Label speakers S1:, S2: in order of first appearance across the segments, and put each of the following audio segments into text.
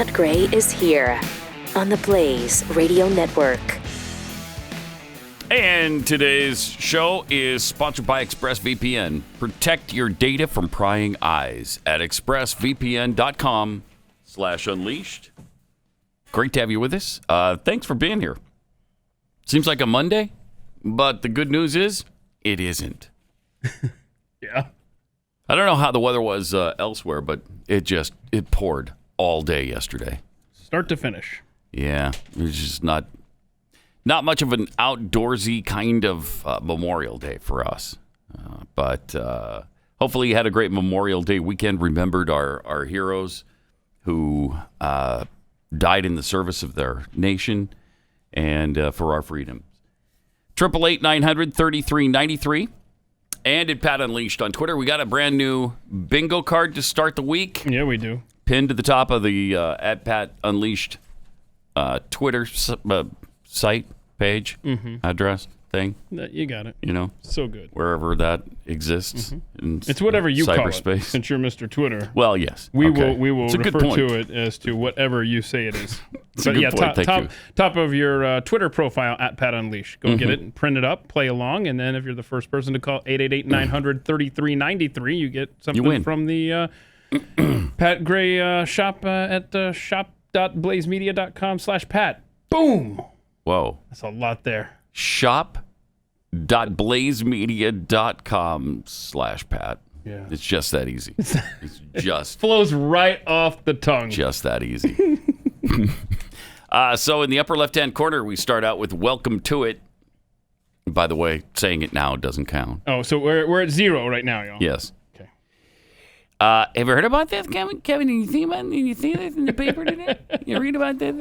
S1: Pat Gray is here on the Blaze Radio Network.
S2: And today's show is sponsored by ExpressVPN. Protect your data from prying eyes at expressvpn.com/unleashed. Great to have you with us. Thanks for being here. Seems like a Monday, but the good news is it isn't.
S3: Yeah.
S2: I don't know how the weather was elsewhere, but it poured all day yesterday.
S3: Start to finish.
S2: Yeah, it was just not much of an outdoorsy kind of Memorial Day for us. But hopefully you had a great Memorial Day weekend, remembered our heroes who died in the service of their nation and for our freedom. 888-900-3393 and at Pat Unleashed on Twitter. We got a brand new bingo card to start the week.
S3: Yeah, we do.
S2: Pinned to the top of the at Pat Unleashed Twitter site page, address thing.
S3: You got it.
S2: You know,
S3: so good.
S2: Wherever that exists.
S3: It's whatever you call it,
S2: cyberspace.
S3: since you're Mr. Twitter.
S2: Well, yes.
S3: We
S2: Okay.
S3: will
S2: It's a good
S3: refer
S2: point.
S3: to it as to whatever you say it is.
S2: It's a good point. Thank you.
S3: Top of your Twitter profile at Pat Unleashed. Go get it and print it up, play along, and then if you're the first person to call 888-900-3393, you get something from the Pat Gray shop at shop.blazemedia.com/Pat. Boom.
S2: Whoa.
S3: That's a lot there.
S2: Shop.blazemedia.com/Pat.
S3: Yeah.
S2: It's just that easy. It's just
S3: flows right off the tongue.
S2: Just that easy. So in the upper left-hand corner, we start out with "Welcome to It." By the way, saying it now doesn't count.
S3: Oh, so we're at 0 right now, y'all.
S2: Yes.
S3: Okay.
S2: Have you heard about this, Kevin? Kevin, did you see about? Did you see this in the paper today? You read about this?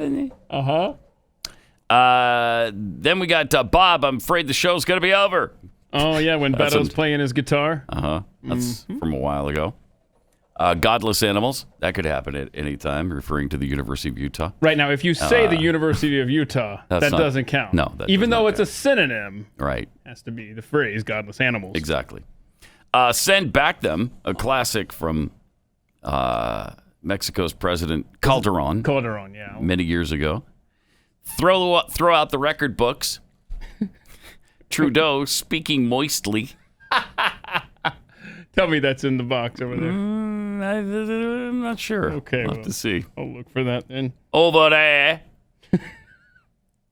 S2: Then we got Bob. I'm afraid the show's going to be over.
S3: Oh, yeah, when Beto's playing his guitar.
S2: That's from a while ago. Godless Animals. That could happen at any time, referring to the University of Utah.
S3: Right, now, if you say the University of Utah, that doesn't count.
S2: No, that
S3: even
S2: does
S3: though
S2: not
S3: it's
S2: count.
S3: a synonym.
S2: Right.
S3: It has to be the phrase Godless Animals.
S2: Exactly. Send Back Them, a classic from Mexico's President Calderon.
S3: Calderon, yeah.
S2: Many years ago. Throw out the record books. Trudeau speaking moistly.
S3: Tell me that's in the box over there.
S2: I'm not sure.
S3: Okay.
S2: We'll have to see.
S3: I'll look for that then.
S2: Over there.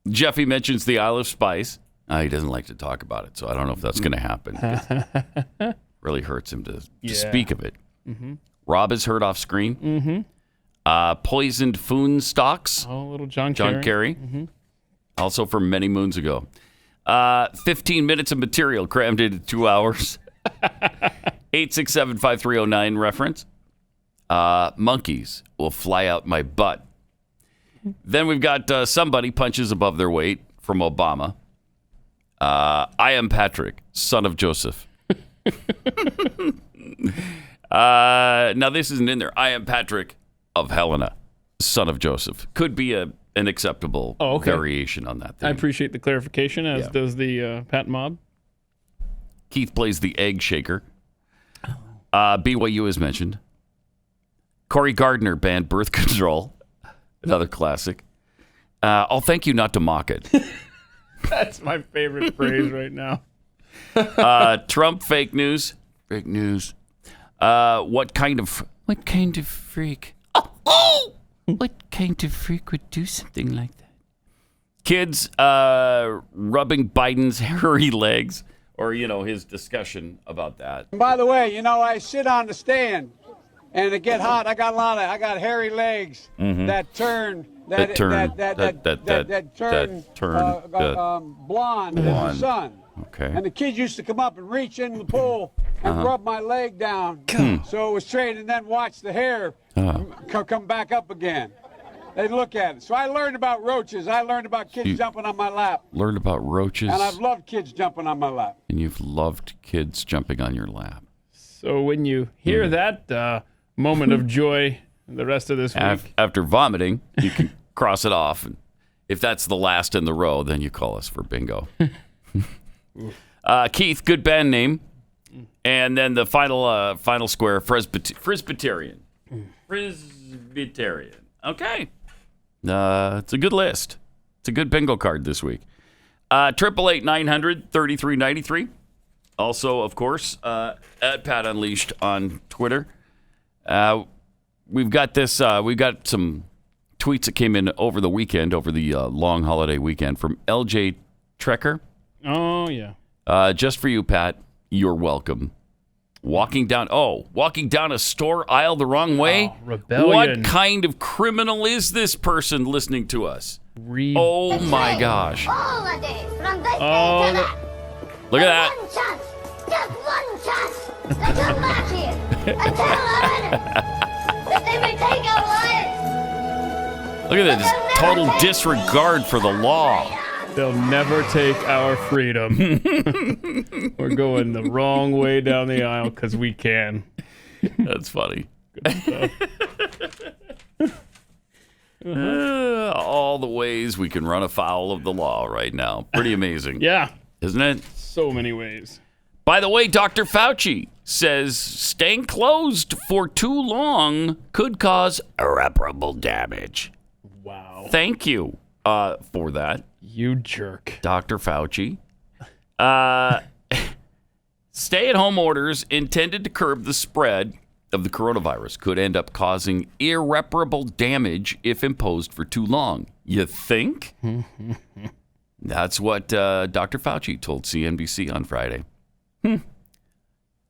S2: Jeffy mentions the Isle of Spice. He doesn't like to talk about it, so I don't know if that's going to happen. Really hurts him to speak of it. Rob is heard off screen. Poisoned Foon Stocks.
S3: Oh, little John
S2: Kerry. Also from many moons ago. 15 minutes of material crammed into 2 hours. 867-5309 reference. Monkeys will fly out my butt. Then we've got somebody punches above their weight from Obama. I am Patrick, son of Joseph. Now this isn't in there. I am Patrick of Helena, son of Joseph. Could be an acceptable variation on that thing.
S3: I appreciate the clarification, as does the Pat Mob.
S2: Keith plays the egg shaker. BYU is mentioned. Corey Gardner banned birth control. Another classic. I'll thank you not to mock it.
S3: That's my favorite phrase right now.
S2: Trump fake news. Fake news. What kind of freak? What kind of freak would do something like that? Kids rubbing Biden's hairy legs, or his discussion about that.
S4: And by the way, I sit on the stand, and it get hot. I got hairy legs that turn blonde in the sun.
S2: Okay.
S4: And the kids used to come up and reach in the pool and rub my leg down, so it was straight, and then watch the hair come back up again. They'd look at it. So I learned about roaches. I learned about kids jumping on my lap.
S2: Learned about roaches.
S4: And I've loved kids jumping on my lap.
S2: And you've loved kids jumping on your lap.
S3: So when you hear that moment of joy the rest of this week.
S2: After vomiting, you can cross it off. And if that's the last in the row, then you call us for bingo. Keith, good band name. And then the final square, Presbyterian. Presbyterian. Okay. It's a good list. It's a good bingo card this week. 888-900-3393. Also, of course, at Pat Unleashed on Twitter. We've got some tweets that came in over the weekend, over the long holiday weekend, from LJ Trekker.
S3: Oh, yeah.
S2: Just for you, Pat. You're welcome. Walking down a store aisle the wrong way?
S3: Oh, rebellion.
S2: What kind of criminal is this person listening to us? Oh, my gosh. Look at that.
S5: Just one chance to come back here and tell our enemies that they may take our lives.
S2: Look at this total disregard for the law.
S3: They'll never take our freedom. We're going the wrong way down the aisle because we can.
S2: That's funny. All the ways we can run afoul of the law right now. Pretty amazing.
S3: Yeah.
S2: Isn't it?
S3: So many ways.
S2: By the way, Dr. Fauci says staying closed for too long could cause irreparable damage.
S3: Wow.
S2: Thank you for that.
S3: You jerk.
S2: Dr. Fauci. Stay-at-home orders intended to curb the spread of the coronavirus could end up causing irreparable damage if imposed for too long. You think? That's what Dr. Fauci told CNBC on Friday. I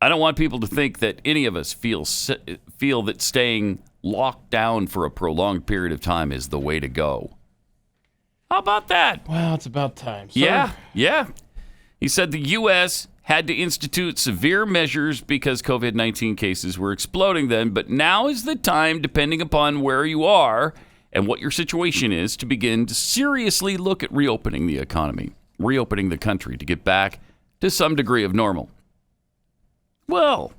S2: don't want people to think that any of us feel that staying locked down for a prolonged period of time is the way to go. How about that?
S3: Well, it's about time.
S2: Yeah. He said the U.S. had to institute severe measures because COVID-19 cases were exploding then, but now is the time, depending upon where you are and what your situation is, to begin to seriously look at reopening the economy, reopening the country to get back to some degree of normal. Well,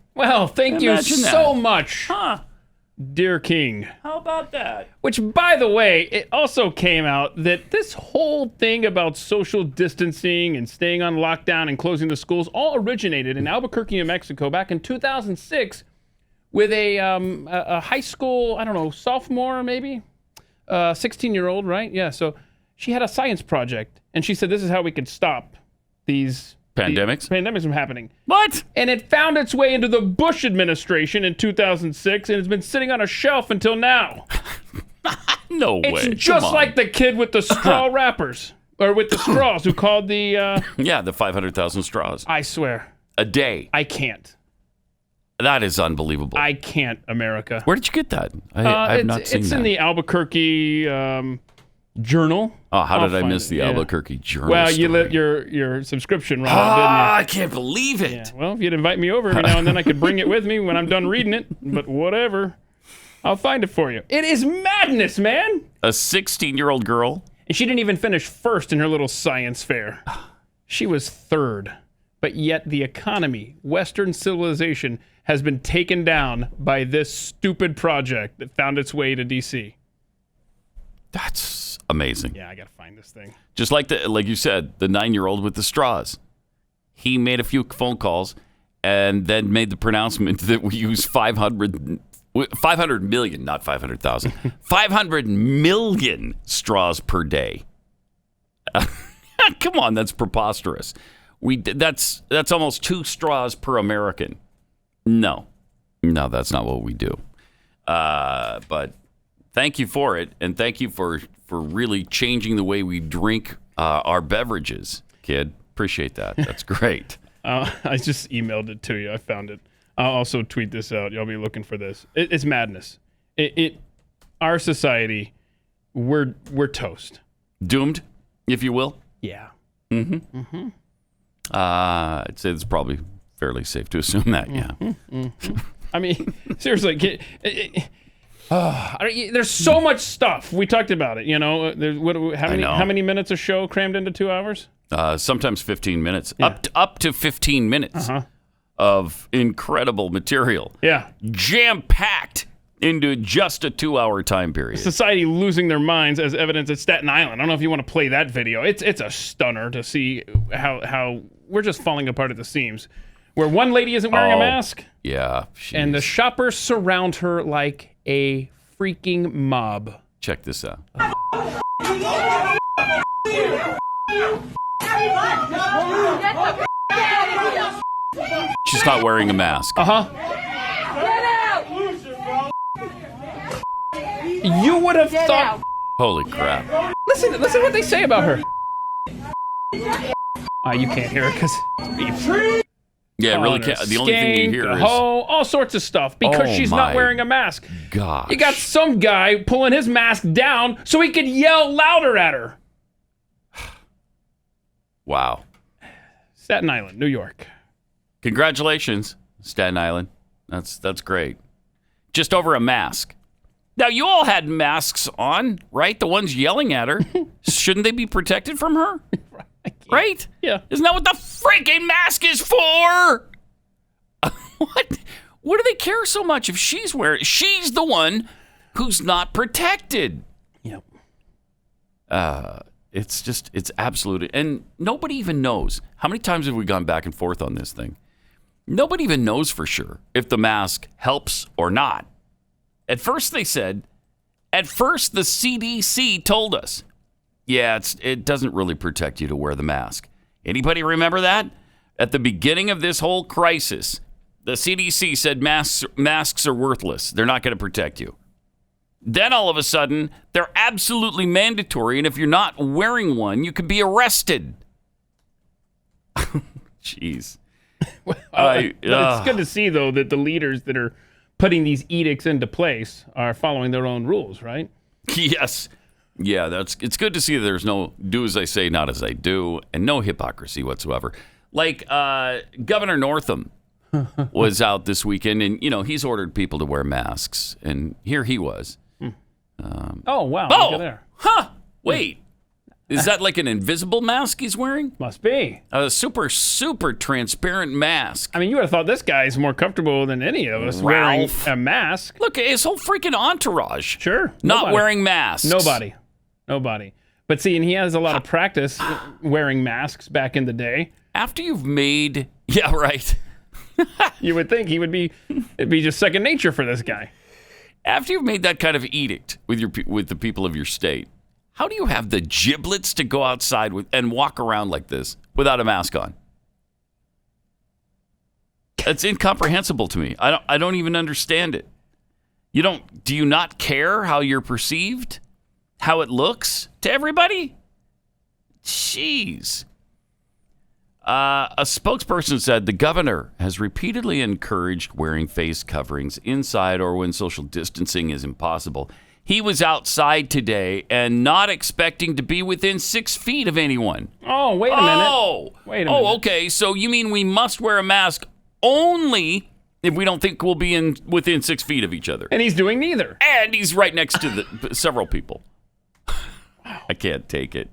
S3: thank you so much, dear King.
S2: How about that?
S3: Which, by the way, it also came out that this whole thing about social distancing and staying on lockdown and closing the schools all originated in Albuquerque, New Mexico, back in 2006 with a high school, I don't know, sophomore maybe, 16-year-old, right? Yeah, so she had a science project, and she said this is how we could stop these
S2: pandemics
S3: from happening.
S2: What?
S3: And it found its way into the Bush administration in 2006, and it's been sitting on a shelf until now.
S2: No way.
S3: It's just like the kid with the straw wrappers, or with the straws, who called the...
S2: the 500,000 straws.
S3: I swear.
S2: A day.
S3: I can't.
S2: That is unbelievable.
S3: I can't, America.
S2: Where did you get that? I have not seen that.
S3: It's in the Albuquerque Journal.
S2: Oh, how did I miss the Albuquerque Journal?
S3: Well,
S2: story?
S3: you let your subscription run out, didn't you?
S2: I can't believe it.
S3: Yeah. Well, if you'd invite me over every now and then, I could bring it with me when I'm done reading it. But whatever. I'll find it for you. It is madness, man.
S2: A 16-year-old girl.
S3: And she didn't even finish first in her little science fair. She was third. But yet the economy, Western civilization, has been taken down by this stupid project that found its way to D.C.
S2: That's amazing.
S3: Yeah, I got to find this thing.
S2: Just like you said, the 9-year-old with the straws. He made a few phone calls and then made the pronouncement that we use 500 million, not 500,000, 500 million straws per day. Come on, that's preposterous. That's almost 2 straws per American. No, that's not what we do. But thank you for it, and thank you for really changing the way we drink our beverages, kid. Appreciate that. That's great.
S3: I just emailed it to you. I found it. I'll also tweet this out. Y'all be looking for this. It's madness. Our society, we're toast.
S2: Doomed, if you will.
S3: Yeah.
S2: Mm-hmm. Mm-hmm. I'd say it's probably fairly safe to assume that. Yeah.
S3: Mm-hmm. I mean, seriously. There's so much stuff. We talked about it. You know, how many minutes a show crammed into 2 hours?
S2: Sometimes 15 minutes.
S3: Yeah.
S2: Up to 15 minutes of incredible material.
S3: Yeah.
S2: Jam-packed into just a 2-hour time period.
S3: Society losing their minds as evidence at Staten Island. I don't know if you want to play that video. It's a stunner to see how we're just falling apart at the seams. Where one lady isn't wearing a mask.
S2: Yeah.
S3: And the shoppers surround her like a freaking mob.
S2: Check this out. She's not wearing a mask.
S3: You would have thought.
S2: Holy crap.
S3: Listen what they say about her. You can't hear it because it's beef.
S2: Yeah, really can't. The only thing you hear is
S3: all sorts of stuff because she's not wearing a mask.
S2: Gosh.
S3: You got some guy pulling his mask down so he could yell louder at her.
S2: Wow.
S3: Staten Island, New York.
S2: Congratulations, Staten Island. That's great. Just over a mask. Now, you all had masks on, right? The ones yelling at her. Shouldn't they be protected from her? Right?
S3: Yeah.
S2: Isn't that what the freaking mask is for? What? What do they care so much if she's wearing? She's the one who's not protected.
S3: Yep.
S2: It's absolute. And nobody even knows. How many times have we gone back and forth on this thing? Nobody even knows for sure if the mask helps or not. At first the CDC told us, yeah, it doesn't really protect you to wear the mask. Anybody remember that? At the beginning of this whole crisis, the CDC said masks are worthless. They're not going to protect you. Then all of a sudden, they're absolutely mandatory, and if you're not wearing one, you could be arrested. Jeez.
S3: It's good to see, though, that the leaders that are putting these edicts into place are following their own rules, right?
S2: Yes. Yeah, it's good to see that there's no do as I say, not as I do, and no hypocrisy whatsoever. Like Governor Northam was out this weekend, and, he's ordered people to wear masks, and here he was.
S3: Oh, wow. Look at there.
S2: Huh. Wait. Is that like an invisible mask he's wearing?
S3: Must be.
S2: A super, super transparent mask.
S3: I mean, you would have thought this guy is more comfortable than any of us wearing a mask.
S2: Look, his whole freaking entourage.
S3: Sure.
S2: Not wearing masks.
S3: Nobody. But see, and he has a lot of practice wearing masks back in the day.
S2: After you've made... Yeah, right.
S3: You would think it'd be just second nature for this guy.
S2: After you've made that kind of edict with the people of your state, how do you have the giblets to go outside and walk around like this without a mask on? It's incomprehensible to me. I don't even understand it. Do you not care how you're perceived? How it looks to everybody? Jeez. A spokesperson said the governor has repeatedly encouraged wearing face coverings inside or when social distancing is impossible. He was outside today and not expecting to be within 6 feet of anyone.
S3: Oh, wait a minute. Wait a minute.
S2: Oh, okay. So you mean we must wear a mask only if we don't think we'll be within 6 feet of each other?
S3: And he's doing neither.
S2: And he's right next to several people. I can't take it.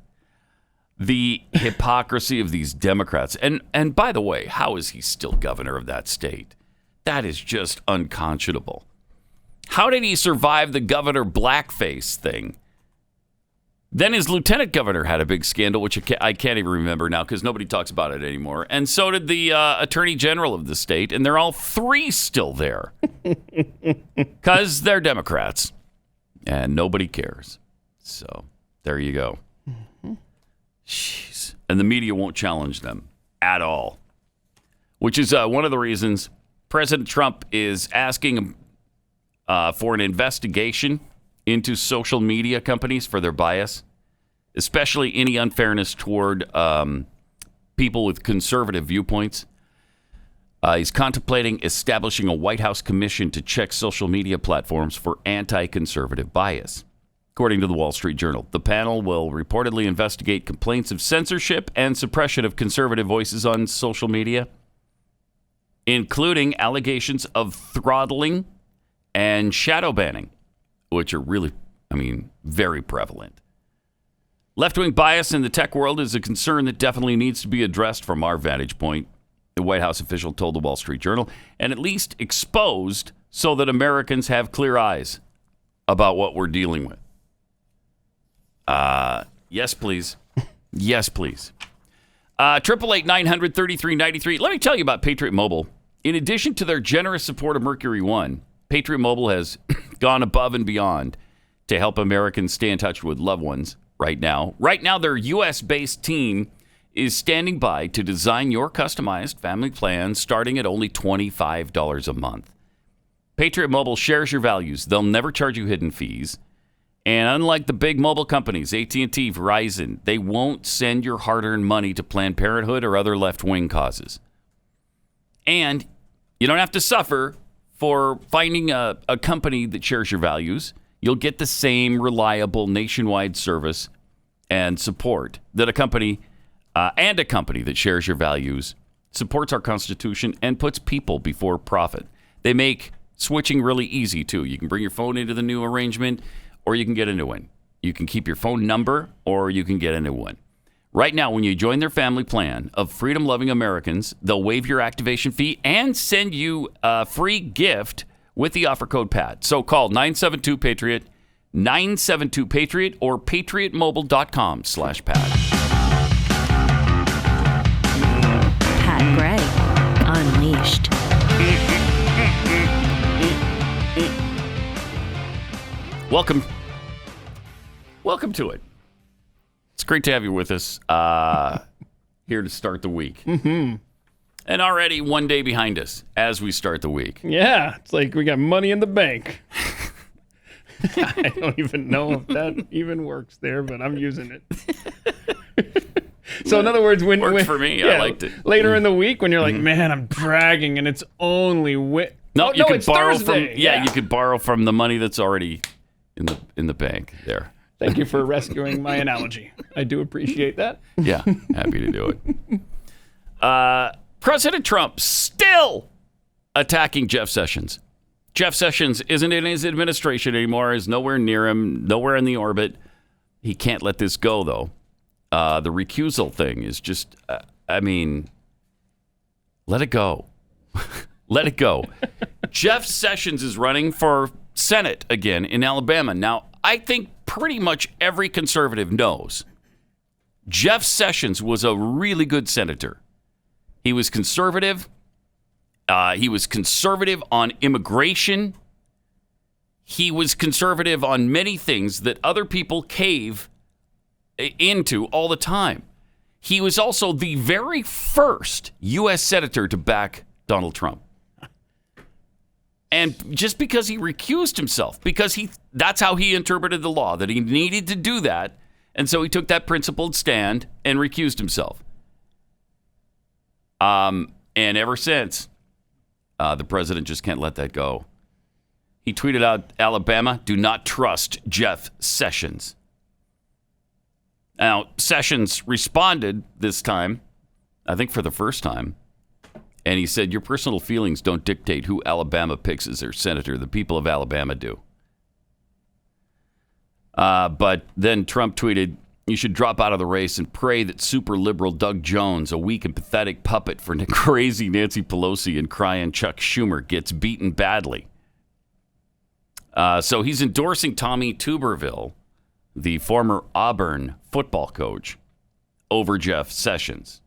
S2: The hypocrisy of these Democrats. And by the way, how is he still governor of that state? That is just unconscionable. How did he survive the governor blackface thing? Then his lieutenant governor had a big scandal, which I can't even remember now because nobody talks about it anymore. And so did the attorney general of the state. And they're all three still there because they're Democrats and nobody cares. So there you go. Jeez. And the media won't challenge them at all, which is one of the reasons President Trump is asking for an investigation into social media companies for their bias, especially any unfairness toward people with conservative viewpoints. He's contemplating establishing a White House commission to check social media platforms for anti-conservative bias. According to the Wall Street Journal, the panel will reportedly investigate complaints of censorship and suppression of conservative voices on social media, including allegations of throttling and shadow banning, which are really, very prevalent. Left-wing bias in the tech world is a concern that definitely needs to be addressed from our vantage point, the White House official told the Wall Street Journal, and at least exposed so that Americans have clear eyes about what we're dealing with. Yes, please. Yes, please. 888-900-3393. Let me tell you about Patriot Mobile. In addition to their generous support of Mercury One, Patriot Mobile has gone above and beyond to help Americans stay in touch with loved ones right now. Right now, their U.S.-based team is standing by to design your customized family plan starting at only $25 a month. Patriot Mobile shares your values. They'll never charge you hidden fees. And unlike the big mobile companies, AT&T, Verizon, they won't send your hard-earned money to Planned Parenthood or other left-wing causes. And you don't have to suffer for finding a company that shares your values. You'll get the same reliable nationwide service and support that a company that shares your values, supports our Constitution, and puts people before profit. They make switching really easy, too. You can bring your phone into the new arrangement, or you can get a new one. You can keep your phone number, or you can get a new one. Right now, when you join their family plan of freedom-loving Americans, they'll waive your activation fee and send you a free gift with the offer code PAT. So call 972-PATRIOT, 972-PATRIOT, or patriotmobile.com/PAT.
S1: Pat Gray, Unleashed.
S2: Welcome to it. It's great to have you with us here to start the week. Mm-hmm. And already one day behind us as we start the week.
S3: Yeah, it's like we got money in the bank. I don't even know if that even works there, but I'm using it. So in other words, when
S2: for me, I liked it.
S3: Later in the week, when you're like, man, I'm dragging, and it's only
S2: you could borrow
S3: Thursday.
S2: from you could borrow from the money that's already in the bank there.
S3: Thank you for rescuing my analogy. I do appreciate that.
S2: Yeah, happy to do it. President Trump still attacking Jeff Sessions. Jeff Sessions isn't in his administration anymore, is nowhere near him, nowhere in the orbit. He can't let this go, though. The recusal thing is just, let it go. Let it go. Jeff Sessions is running for Senate again in Alabama. Now, I think pretty much every conservative knows Jeff Sessions was a really good senator. He was conservative. He was conservative on immigration. He was conservative on many things that other people cave into all the time. He was also the very first U.S. senator to back Donald Trump. And just because he recused himself, because that's how he interpreted the law, that he needed to do that. And so he took that principled stand and recused himself. And ever since, the president just can't let that go. He tweeted out, Alabama, do not trust Jeff Sessions. Now, Sessions responded this time, I think for the first time, and he said, your personal feelings don't dictate who Alabama picks as their senator. The people of Alabama do. But then Trump tweeted, you should drop out of the race and pray that super liberal Doug Jones, a weak and pathetic puppet for crazy Nancy Pelosi and crying Chuck Schumer, gets beaten badly. So he's endorsing Tommy Tuberville, the former Auburn football coach, over Jeff Sessions.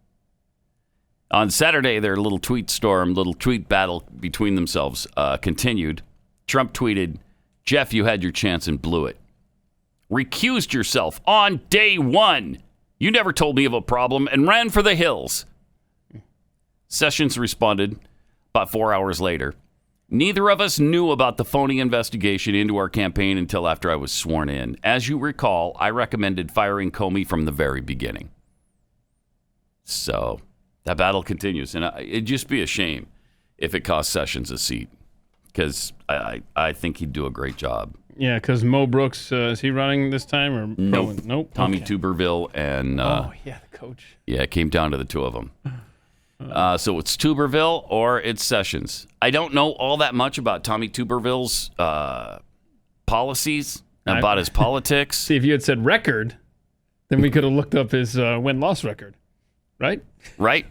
S2: On Saturday, their little tweet battle between themselves continued. Trump tweeted, Jeff, you had your chance and blew it. Recused yourself on day one. You never told me of a problem and ran for the hills. Sessions responded about 4 hours later. Neither of us knew about the phony investigation into our campaign until after I was sworn in. As you recall, I recommended firing Comey from the very beginning. So that battle continues, and it'd just be a shame if it cost Sessions a seat, because I think he'd do a great job.
S3: Yeah, because Mo Brooks, is he running this time? Or
S2: Nope. Tommy Tuberville and...
S3: the coach.
S2: Yeah, it came down to the two of them. So it's Tuberville or it's Sessions. I don't know all that much about Tommy Tuberville's policies, about his politics.
S3: See, if you had said record, then we could have looked up his win-loss record, right?
S2: Right.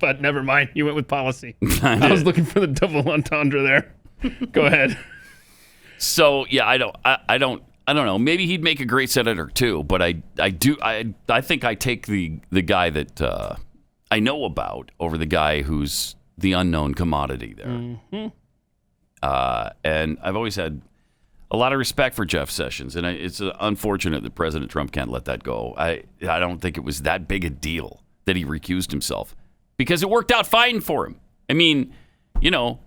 S3: But never mind. You went with policy. I was looking for the double entendre there. Go ahead.
S2: So yeah, I don't know. Maybe he'd make a great senator too. But I think I take the guy that I know about over the guy who's the unknown commodity there. Mm-hmm. And I've always had a lot of respect for Jeff Sessions, and it's unfortunate that President Trump can't let that go. I don't think it was that big a deal that he recused himself because it worked out fine for him. I mean,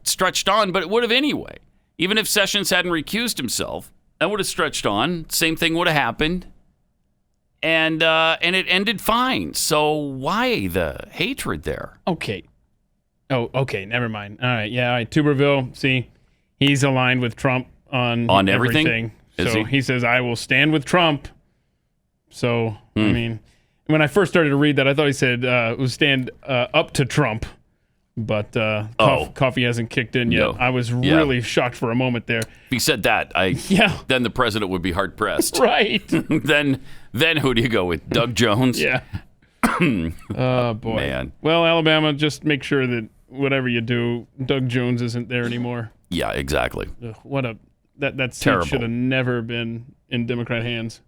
S2: stretched on, but it would have anyway. Even if Sessions hadn't recused himself, that would have stretched on. Same thing would have happened, and it ended fine. So why the hatred there?
S3: Okay. Oh, okay. Never mind. All right. Yeah. All right. Tuberville. See, he's aligned with Trump on everything. So he says, "I will stand with Trump." So I mean, when I first started to read that, I thought he said "will stand up to Trump," but coffee hasn't kicked in yet.
S2: No.
S3: I was really shocked for a moment there.
S2: If he said that, then the president would be hard pressed.
S3: Right.
S2: Then who do you go with? Doug Jones?
S3: Yeah. Oh boy.
S2: Man.
S3: Well, Alabama, just make sure that whatever you do, Doug Jones isn't there anymore.
S2: Yeah, exactly.
S3: Ugh, that seat
S2: Terrible.
S3: should have never been in Democrat hands.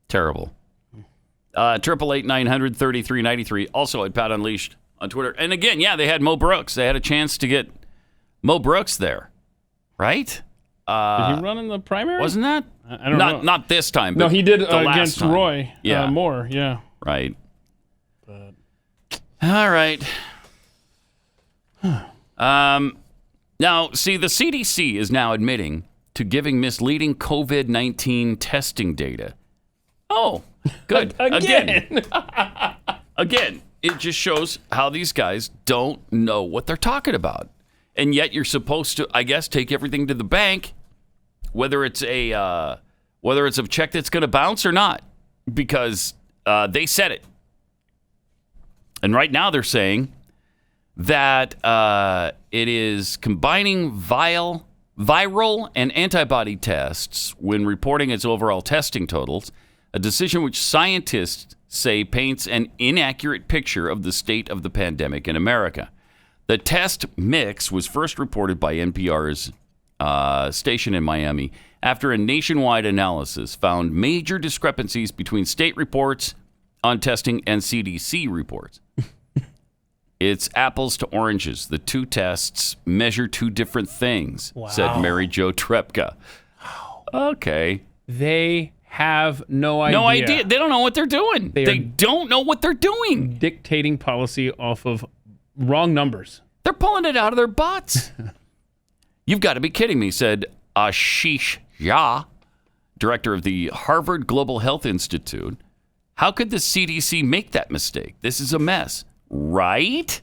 S2: Terrible. 888-900-3393. Also at Pat Unleashed on Twitter. And again, they had Mo Brooks. They had a chance to get Mo Brooks there, right?
S3: Did he run in the primary?
S2: Wasn't that?
S3: I don't know.
S2: Not this time. But
S3: No, he did
S2: the last
S3: against
S2: time.
S3: Roy Moore. Yeah.
S2: Right. All right. Now, see, the CDC is now admitting to giving misleading COVID-19 testing data. Oh, good. Again. Again, it just shows how these guys don't know what they're talking about. And yet you're supposed to, I guess, take everything to the bank, whether it's a check that's going to bounce or not, because they said it. And right now they're saying that it is combining viral and antibody tests when reporting its overall testing totals, a decision which scientists say paints an inaccurate picture of the state of the pandemic in America. The test mix was first reported by NPR's station in Miami after a nationwide analysis found major discrepancies between state reports on testing and CDC reports. It's apples to oranges. The two tests measure two different things, said Mary Jo Trepka. Wow. Okay.
S3: They have no idea.
S2: No idea. They don't know what they're doing. They don't know what they're doing.
S3: Dictating policy off of wrong numbers.
S2: They're pulling it out of their butts. You've got to be kidding me, said Ashish Jha, director of the Harvard Global Health Institute. How could the CDC make that mistake? This is a mess. Right?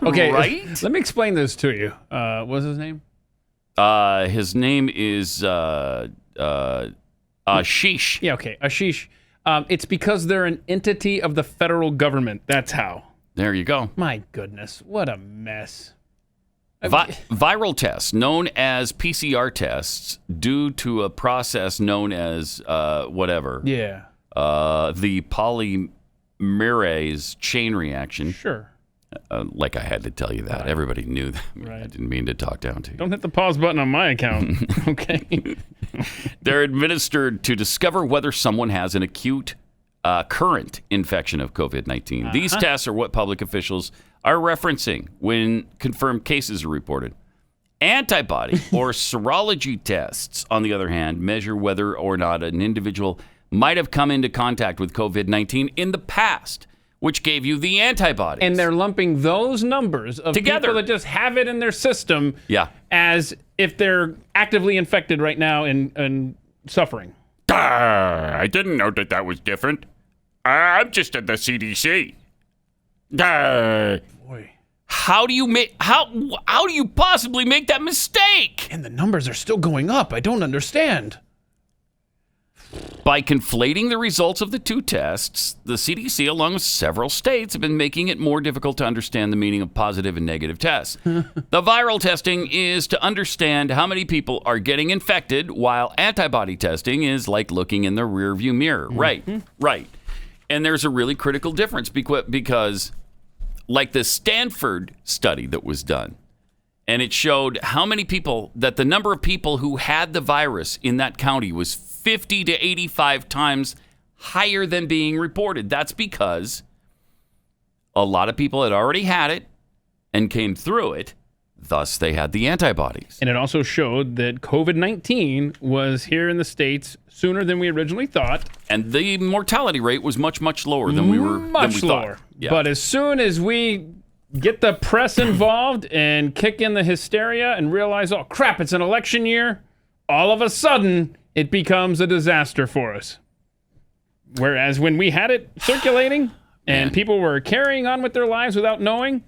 S3: Okay.
S2: Right?
S3: Let me explain this to you. What's his name?
S2: His name is Ashish.
S3: Yeah, okay. Ashish. It's because they're an entity of the federal government. That's how.
S2: There you go.
S3: My goodness. What a mess.
S2: Viral tests, known as PCR tests, due to a process known as whatever.
S3: Yeah.
S2: The polymerase chain reaction.
S3: Sure.
S2: Like I had to tell you that. Right. Everybody knew that.
S3: Right.
S2: I didn't mean to talk down to you.
S3: Don't hit the pause button on my account. Okay.
S2: They're administered to discover whether someone has an acute current infection of COVID-19. These tests are what public officials are referencing when confirmed cases are reported. Antibody or serology tests, on the other hand, measure whether or not an individual might have come into contact with COVID-19 in the past, which gave you the antibodies.
S3: And they're lumping those numbers of
S2: together.
S3: People that just have it in their system as if they're actively infected right now and suffering.
S2: I didn't know that was different. I'm just at the CDC.
S3: Boy.
S2: How do you possibly make that mistake?
S3: And the numbers are still going up. I don't understand.
S2: By conflating the results of the two tests, the CDC, along with several states, have been making it more difficult to understand the meaning of positive and negative tests. The viral testing is to understand how many people are getting infected, while antibody testing is like looking in the rearview mirror. Mm-hmm. Right. And there's a really critical difference because like the Stanford study that was done, and it showed how many people, that the number of people who had the virus in that county was 50 to 85 times higher than being reported. That's because a lot of people had already had it and came through it. thus they had the antibodies.
S3: And it also showed that COVID-19 was here in the States sooner than we originally thought.
S2: And the mortality rate was much, much lower than we were
S3: Much lower.
S2: thought. Yeah.
S3: But as soon as we get the press involved and kick in the hysteria and realize, oh, crap, it's an election year, all of a sudden it becomes a disaster for us. Whereas when we had it circulating and people were carrying on with their lives without knowing,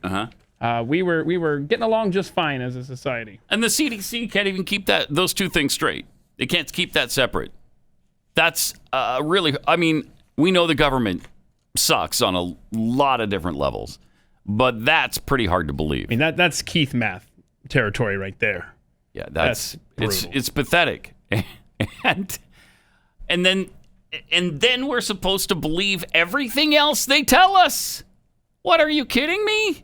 S3: we were getting along just fine as a society.
S2: And the CDC can't even keep those two things straight. They can't keep that separate. That's really, I mean, we know the government sucks on a lot of different levels, but that's pretty hard to believe.
S3: I mean, that's Keith math territory right there.
S2: Yeah,
S3: that's
S2: it's pathetic. And then we're supposed to believe everything else they tell us. What, are you kidding me?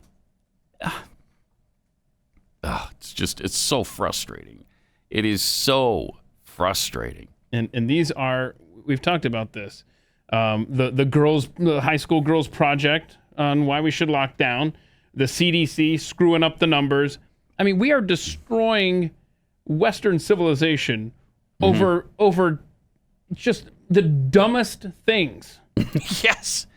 S2: It's so frustrating. It is so frustrating.
S3: And these are, we've talked about this, the high school girls project on why we should lock down, the CDC screwing up the numbers. I mean, we are destroying Western civilization over just the dumbest things.
S2: Yes.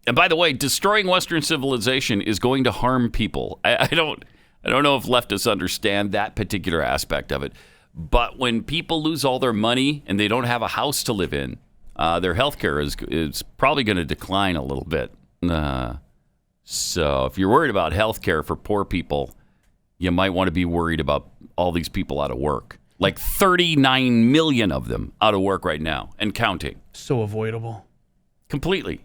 S2: And by the way, destroying Western civilization is going to harm people. I don't know if leftists understand that particular aspect of it. But when people lose all their money and they don't have a house to live in, their health care is probably going to decline a little bit. So if you're worried about health care for poor people, you might want to be worried about all these people out of work. Like 39 million of them out of work right now and counting.
S3: So avoidable.
S2: Completely.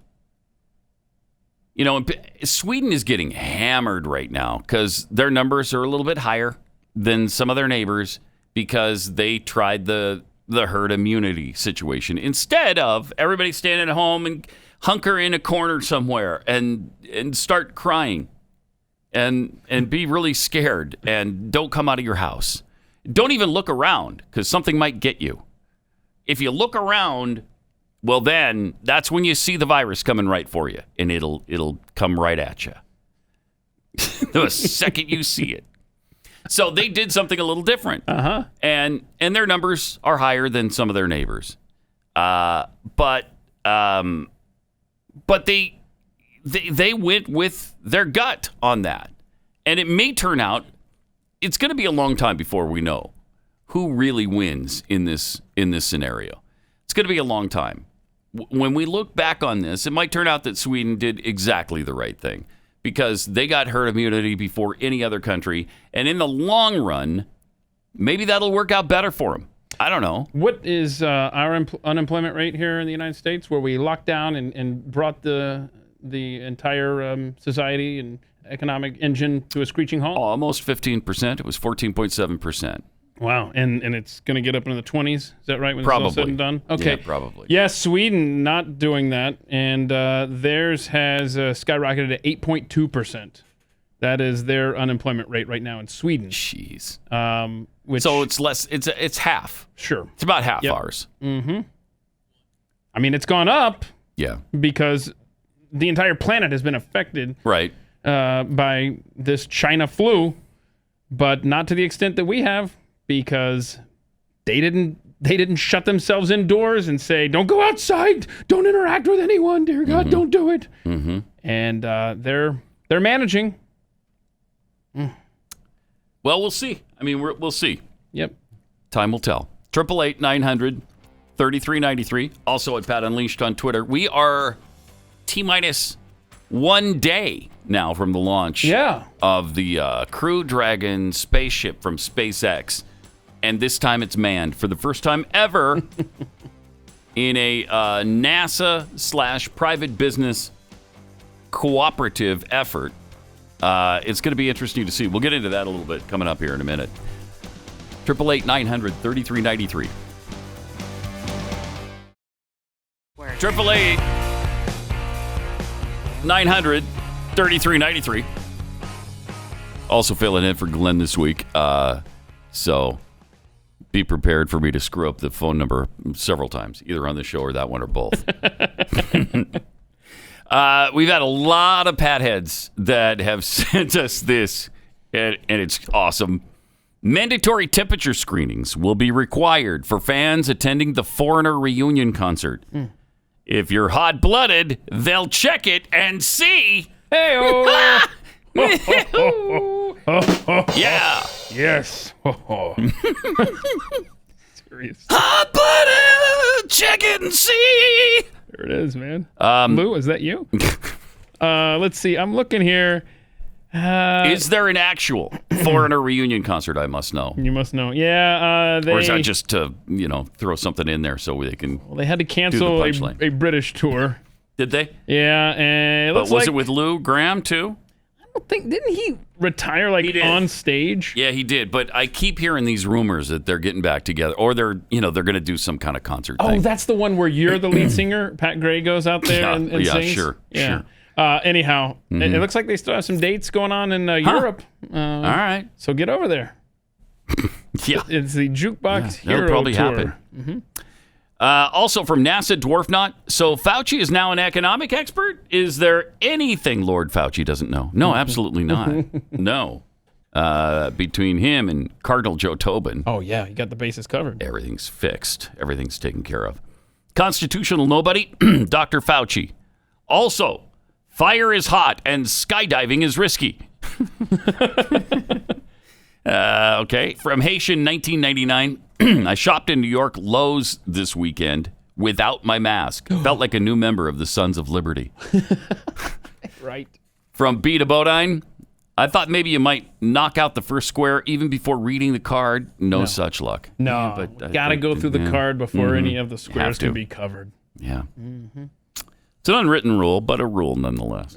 S2: You know, Sweden is getting hammered right now because their numbers are a little bit higher than some of their neighbors because they tried the herd immunity situation instead of everybody standing at home and hunker in a corner somewhere and start crying and be really scared and don't come out of your house. Don't even look around because something might get you. If you look around, well, then that's when you see the virus coming right for you, and it'll come right at you the second you see it. So they did something a little different, and their numbers are higher than some of their neighbors, but they went with their gut on that, and it may turn out it's going to be a long time before we know who really wins in this scenario. It's going to be a long time. When we look back on this, it might turn out that Sweden did exactly the right thing because they got herd immunity before any other country. And in the long run, maybe that'll work out better for them. I don't know.
S3: What is our unemployment rate here in the United States where we locked down and brought the entire society and economic engine to a screeching halt?
S2: Almost 15%. It was 14.7%.
S3: Wow, and it's going to get up into the 20s? Is that right when
S2: Probably.
S3: it's all said and done? Okay.
S2: Yeah, probably.
S3: Yes, Sweden not doing that, and theirs has skyrocketed to 8.2%. That is their unemployment rate right now in Sweden.
S2: Jeez.
S3: So
S2: it's less. It's half.
S3: Sure.
S2: It's about half ours.
S3: Mm-hmm. I mean, it's gone up.
S2: Yeah.
S3: Because the entire planet has been affected.
S2: Right.
S3: By this China flu, but not to the extent that we have. Because they didn't shut themselves indoors and say, don't go outside, don't interact with anyone, dear God, don't do it. Mm-hmm. And they're managing.
S2: Well, we'll see. I mean, we'll see.
S3: Yep.
S2: Time will tell. 888-900-3393. Also at Pat Unleashed on Twitter. We are T-minus 1 day now from the launch of the Crew Dragon spaceship from SpaceX. And this time it's manned for the first time ever in a NASA/private business cooperative effort. It's going to be interesting to see. We'll get into that a little bit coming up here in a minute. 888-900-3393. 888-900-3393. Also filling in for Glenn this week. So be prepared for me to screw up the phone number several times, either on the show or that one or both. We've had a lot of patheads that have sent us this, and it's awesome. Mandatory temperature screenings will be required for fans attending the Foreigner reunion concert. If you're hot-blooded, they'll check it and see.
S3: Hey-oh!
S2: Yeah.
S3: Yes. Serious.
S2: Hot-blooded, check it and see.
S3: There it is, man. Lou, is that you? Let's see. I'm looking here.
S2: Is there an actual Foreigner reunion concert? I must know.
S3: You must know. Yeah.
S2: Or is that just to, throw something in there so they can?
S3: Well, they had to cancel a British tour.
S2: Did they?
S3: Yeah, and
S2: but was it with Lou Graham too?
S3: I don't think. Didn't he retire on stage?
S2: Yeah, he did. But I keep hearing these rumors that they're getting back together, or they're going to do some kind of concert thing.
S3: Oh, that's the one where you're the lead singer. Pat Gray goes out there and sings.
S2: Sure.
S3: Anyhow, it looks like they still have some dates going on in Europe.
S2: All right.
S3: So get over there.
S2: Yeah.
S3: It's the Jukebox Hero
S2: That'll probably
S3: Tour.
S2: happen. Also from NASA, Dwarf Not. So Fauci is now an economic expert? Is there anything Lord Fauci doesn't know? No, absolutely not. No. Between him and Cardinal Joe Tobin.
S3: Oh, yeah. You got the bases covered.
S2: Everything's fixed. Everything's taken care of. Constitutional nobody, Dr. Fauci. Also, fire is hot and skydiving is risky. Okay. From Haitian 1999. I shopped in New York Lowe's this weekend without my mask. Felt like a new member of the Sons of Liberty.
S3: Right.
S2: From B to Bodine. I thought maybe you might knock out the first square even before reading the card. No such luck.
S3: No,
S2: Yeah,
S3: but got to go through the card before any of the squares
S2: to.
S3: can be covered.
S2: Yeah. It's an unwritten rule, but a rule nonetheless.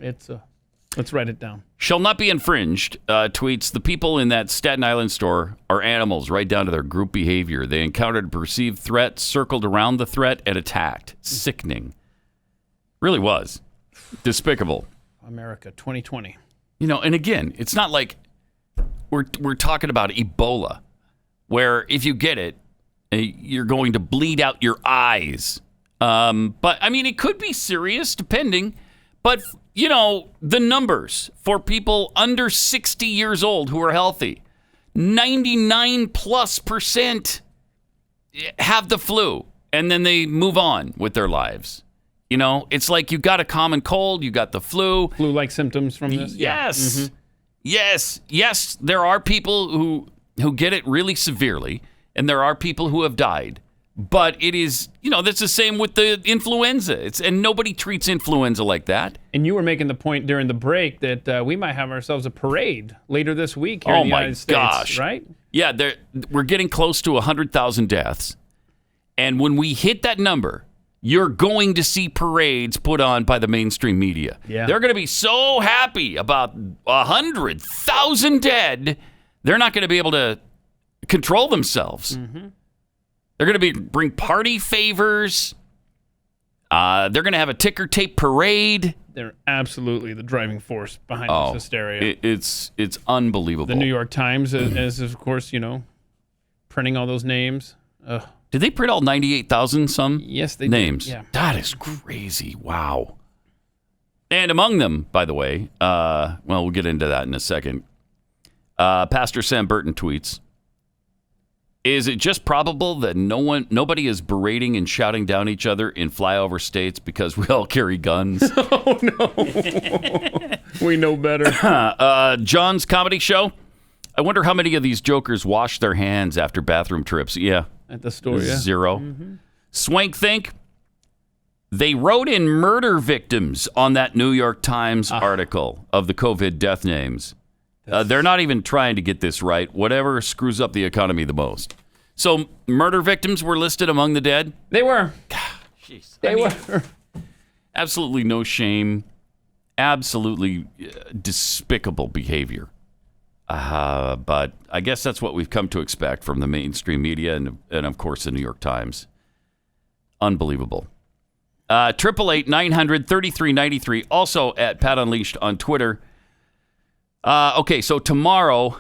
S3: Let's write it down.
S2: Shall not be infringed, tweets, the people in that Staten Island store are animals right down to their group behavior. They encountered a perceived threat, circled around the threat, and attacked. Sickening. Really was. Despicable.
S3: America 2020.
S2: And again, it's not like we're talking about Ebola, where if you get it, you're going to bleed out your eyes. But, I mean, it could be serious, depending. But, the numbers for people under 60 years old who are healthy, 99+% have the flu, and then they move on with their lives. It's like you got a common cold, you got the flu.
S3: Flu-like symptoms from this?
S2: Yes.
S3: Yeah.
S2: Yes, there are people who get it really severely, and there are people who have died. But it is, that's the same with the influenza. And nobody treats influenza like that.
S3: And you were making the point during the break that we might have ourselves a parade later this week here in the United States. Oh, my gosh. Right?
S2: Yeah, we're getting close to 100,000 deaths. And when we hit that number, you're going to see parades put on by the mainstream media.
S3: Yeah.
S2: They're going to be so happy about 100,000 dead, they're not going to be able to control themselves. Mm-hmm. They're going to bring party favors. They're going to have a ticker tape parade.
S3: They're absolutely the driving force behind this hysteria.
S2: It's unbelievable.
S3: The New York Times, as of course, printing all those names.
S2: Did they print all 98,000 some
S3: yes, they
S2: names?
S3: Did. Yeah.
S2: That is crazy. Wow. And among them, by the way, we'll get into that in a second. Pastor Sam Burton tweets, is it just probable that nobody is berating and shouting down each other in flyover states because we all carry guns?
S3: Oh, no. We know better.
S2: John's comedy show. I wonder how many of these jokers wash their hands after bathroom trips. Yeah.
S3: At the store, yeah.
S2: 0. Mm-hmm. Swank think they wrote in murder victims on that New York Times article of the COVID death names. They're not even trying to get this right. Whatever screws up the economy the most. So murder victims were listed among the dead?
S3: They were.
S2: Jeez.
S3: They were.
S2: Absolutely no shame. Absolutely despicable behavior. But I guess that's what we've come to expect from the mainstream media and of course, the New York Times. Unbelievable. 888-900-3393. Also at Pat Unleashed on Twitter. Okay, so tomorrow,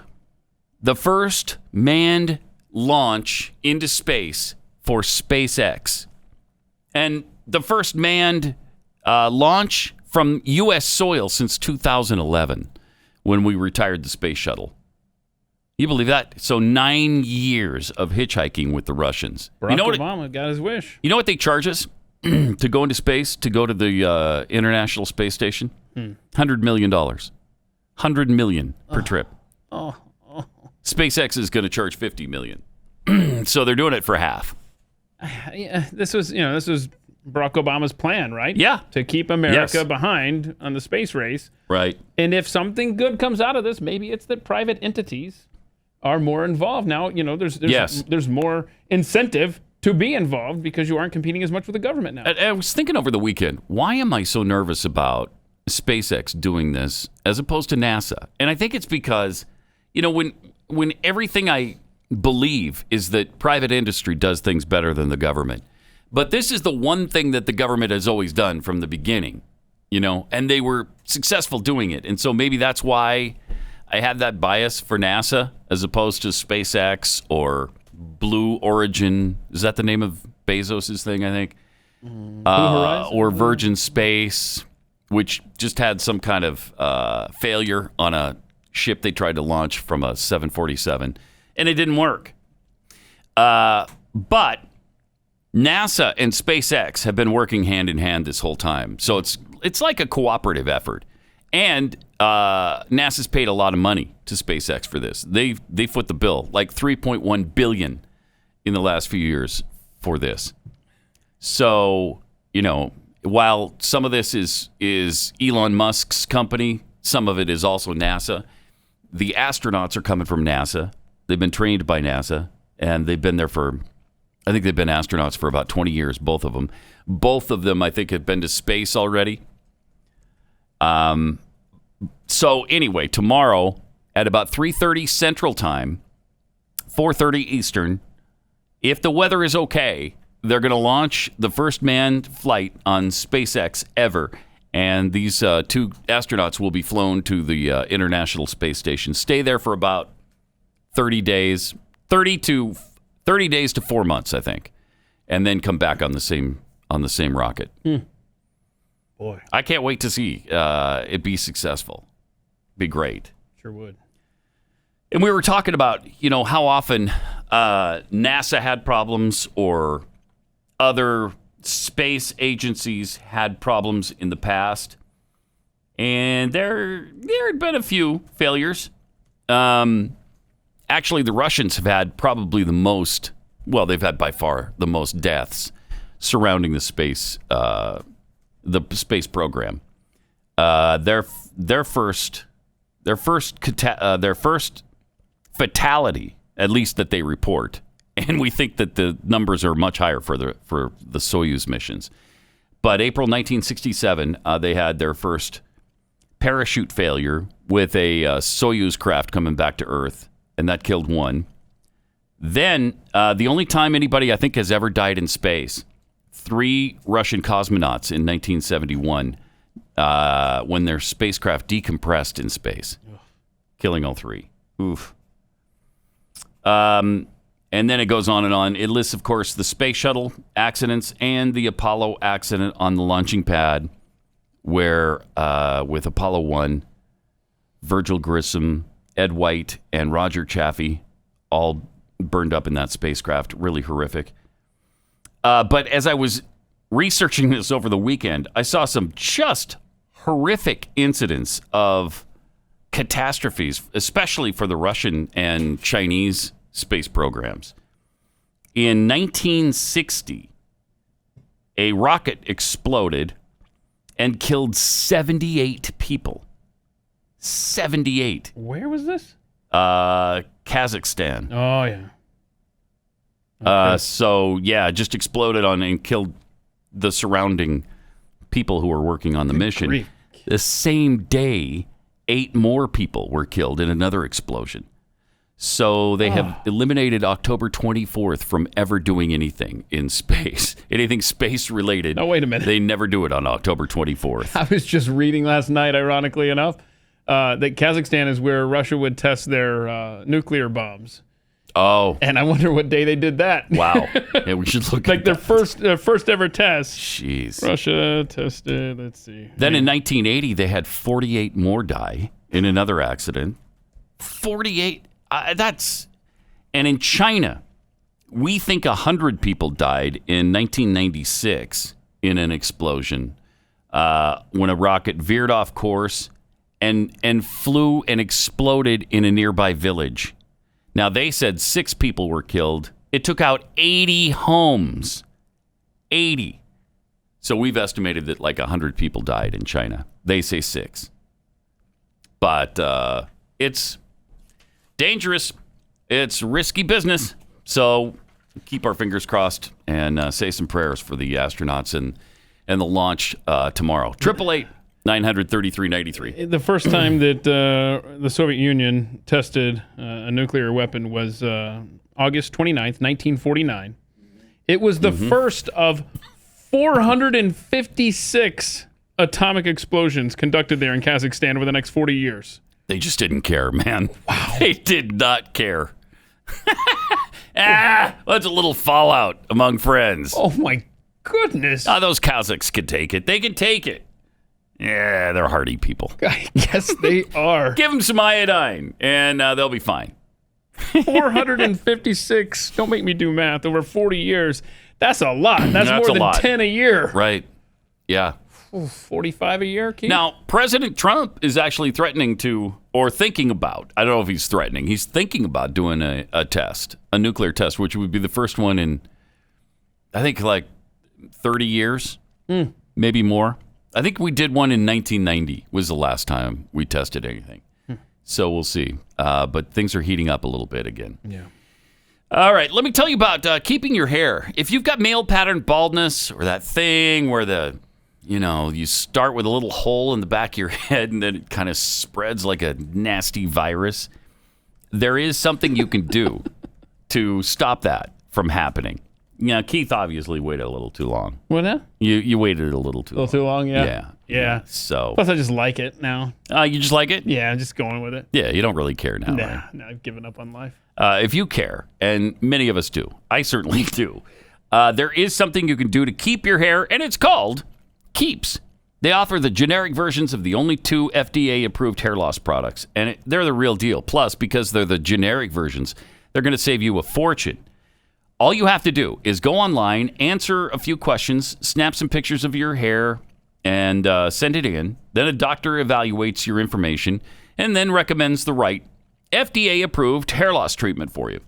S2: the first manned launch into space for SpaceX. And the first manned launch from U.S. soil since 2011 when we retired the space shuttle. You believe that? So 9 years of hitchhiking with the Russians.
S3: Barack Obama got his wish.
S2: You know what they charge us to go into space, to go to the International Space Station? $100 million. $100 million per trip. SpaceX is going to charge $50 million. So they're doing it for half.
S3: Yeah, this was Barack Obama's plan, right?
S2: Yeah.
S3: To keep America behind on the space race.
S2: Right.
S3: And if something good comes out of this, maybe it's that private entities are more involved now. There's more incentive to be involved because you aren't competing as much with the government now.
S2: I was thinking over the weekend, why am I so nervous about SpaceX doing this as opposed to NASA? And I think it's because, when everything I believe is that private industry does things better than the government. But this is the one thing that the government has always done from the beginning, and they were successful doing it. And so maybe that's why I had that bias for NASA as opposed to SpaceX or Blue Origin. Is that the name of Bezos's thing, I think? Or Virgin Space, which just had some kind of failure on a ship they tried to launch from a 747, and it didn't work. But NASA and SpaceX have been working hand in hand this whole time. So it's like a cooperative effort. And NASA's paid a lot of money to SpaceX for this. They foot the bill, like $3.1 billion in the last few years for this. So, while some of this is Elon Musk's company, some of it is also NASA. The astronauts are coming from NASA. They've been trained by NASA, and they've been there I think they've been astronauts for about 20 years, both of them. Both of them, I think, have been to space already. So anyway, tomorrow at about 3:30 Central Time, 4:30 Eastern, if the weather is okay, they're going to launch the first manned flight on SpaceX ever. And these two astronauts will be flown to the International Space Station, stay there for about 30 days, 30 days to 4 months, I think, and then come back on the same rocket.
S3: Boy,
S2: I can't wait to see it be successful. Be great.
S3: Sure would.
S2: And we were talking about, how often NASA had problems or other space agencies had problems in the past. And there had been a few failures. Actually, the Russians have had probably the most, they've had by far the most deaths surrounding the space program. Their first fatality, at least that they report, and we think that the numbers are much higher for the Soyuz missions. But April 1967, they had their first parachute failure with a Soyuz craft coming back to Earth, and that killed one. Then, the only time anybody, I think, has ever died in space, 3 Russian cosmonauts in 1971 when their spacecraft decompressed in space, killing all 3. Oof. And then it goes on and on. It lists, of course, the space shuttle accidents and the Apollo accident on the launching pad where, with Apollo 1, Virgil Grissom, Ed White, and Roger Chaffee all burned up in that spacecraft. Really horrific. But as I was researching this over the weekend, I saw some just horrific incidents of catastrophes, especially for the Russian and Chinese space programs. In 1960, a rocket exploded and killed 78 people. 78.
S3: Where was this?
S2: Kazakhstan.
S3: Oh, yeah.
S2: Okay. Just exploded on and killed the surrounding people who were working on the mission.
S3: Grief.
S2: The same day, 8 more people were killed in another explosion. So they have eliminated October 24th from ever doing anything in space. Anything space related.
S3: No, wait a minute.
S2: They never do it on October 24th.
S3: I was just reading last night, ironically enough, that Kazakhstan is where Russia would test their nuclear bombs.
S2: Oh.
S3: And I wonder what day they did that.
S2: Wow. Yeah, we should look
S3: Like
S2: at
S3: their
S2: that.
S3: first ever test.
S2: Jeez.
S3: Russia tested, let's see.
S2: Then in 1980, they had 48 more die in another accident. 48. And in China, we think 100 people died in 1996 in an explosion when a rocket veered off course and flew and exploded in a nearby village. Now, they said 6 people were killed. It took out 80 homes. 80. So we've estimated that like 100 people died in China. They say 6. But it's dangerous. It's risky business. So keep our fingers crossed and say some prayers for the astronauts and the launch tomorrow. 888-900-3393.
S3: The first time that the Soviet Union tested a nuclear weapon was August 29th, 1949. It was the first of 456 atomic explosions conducted there in Kazakhstan over the next 40 years.
S2: They just didn't care, man. Wow. They did not care. That's a little fallout among friends.
S3: Oh, my goodness.
S2: Those Kazakhs can take it. They can take it. Yeah, they're hardy people.
S3: I guess they are.
S2: Give them some iodine, and they'll be fine.
S3: 456. Don't make me do math. Over 40 years. That's a lot. That's more than 10 a year.
S2: Right. Yeah.
S3: 45 a year, Keith?
S2: Now, President Trump is actually threatening to, or thinking about, I don't know if he's threatening, he's thinking about doing a test, a nuclear test, which would be the first one in, I think, like 30 years, maybe more. I think we did one in 1990 was the last time we tested anything. So we'll see. But things are heating up a little bit again.
S3: Yeah.
S2: All right, let me tell you about keeping your hair. If you've got male pattern baldness or that thing where you start with a little hole in the back of your head and then it kind of spreads like a nasty virus, there is something you can do to stop that from happening. Yeah, Keith obviously waited a little too long.
S3: What now?
S2: You waited a little too long.
S3: A little too long, yeah.
S2: Yeah. So.
S3: Plus, I just like it now.
S2: You just like it?
S3: Yeah, I'm just going with it.
S2: Yeah, you don't really care now. Right?
S3: Nah, I've given up on life.
S2: If you care, and many of us do, I certainly do, there is something you can do to keep your hair, and it's called Keeps. They offer the generic versions of the only 2 FDA-approved hair loss products, and they're the real deal. Plus, because they're the generic versions, they're going to save you a fortune. All you have to do is go online, answer a few questions, snap some pictures of your hair, and send it in. Then a doctor evaluates your information and then recommends the right FDA-approved hair loss treatment for you.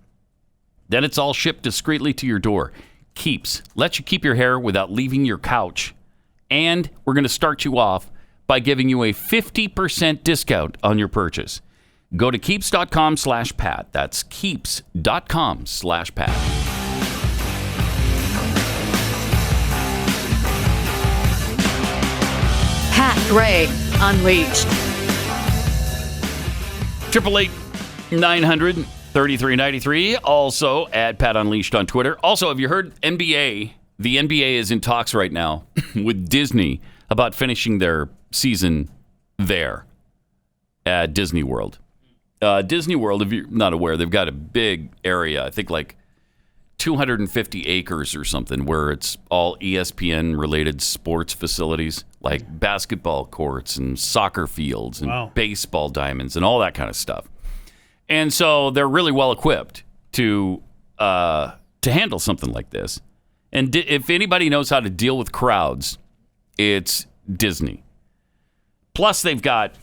S2: Then it's all shipped discreetly to your door. Keeps lets you keep your hair without leaving your couch. And we're going to start you off by giving you a 50% discount on your purchase. Go to keeps.com/Pat. That's keeps.com/Pat.
S6: Pat Gray Unleashed.
S2: 888-900-3393. Also at Pat Unleashed on Twitter. Also, have you heard NBA? The NBA is in talks right now with Disney about finishing their season there at Disney World. Disney World, if you're not aware, they've got a big area, I think like 250 acres or something, where it's all ESPN-related sports facilities, like basketball courts and soccer fields and baseball diamonds and all that kind of stuff. And so they're really well equipped to handle something like this. And if anybody knows how to deal with crowds, it's Disney. Plus, they've got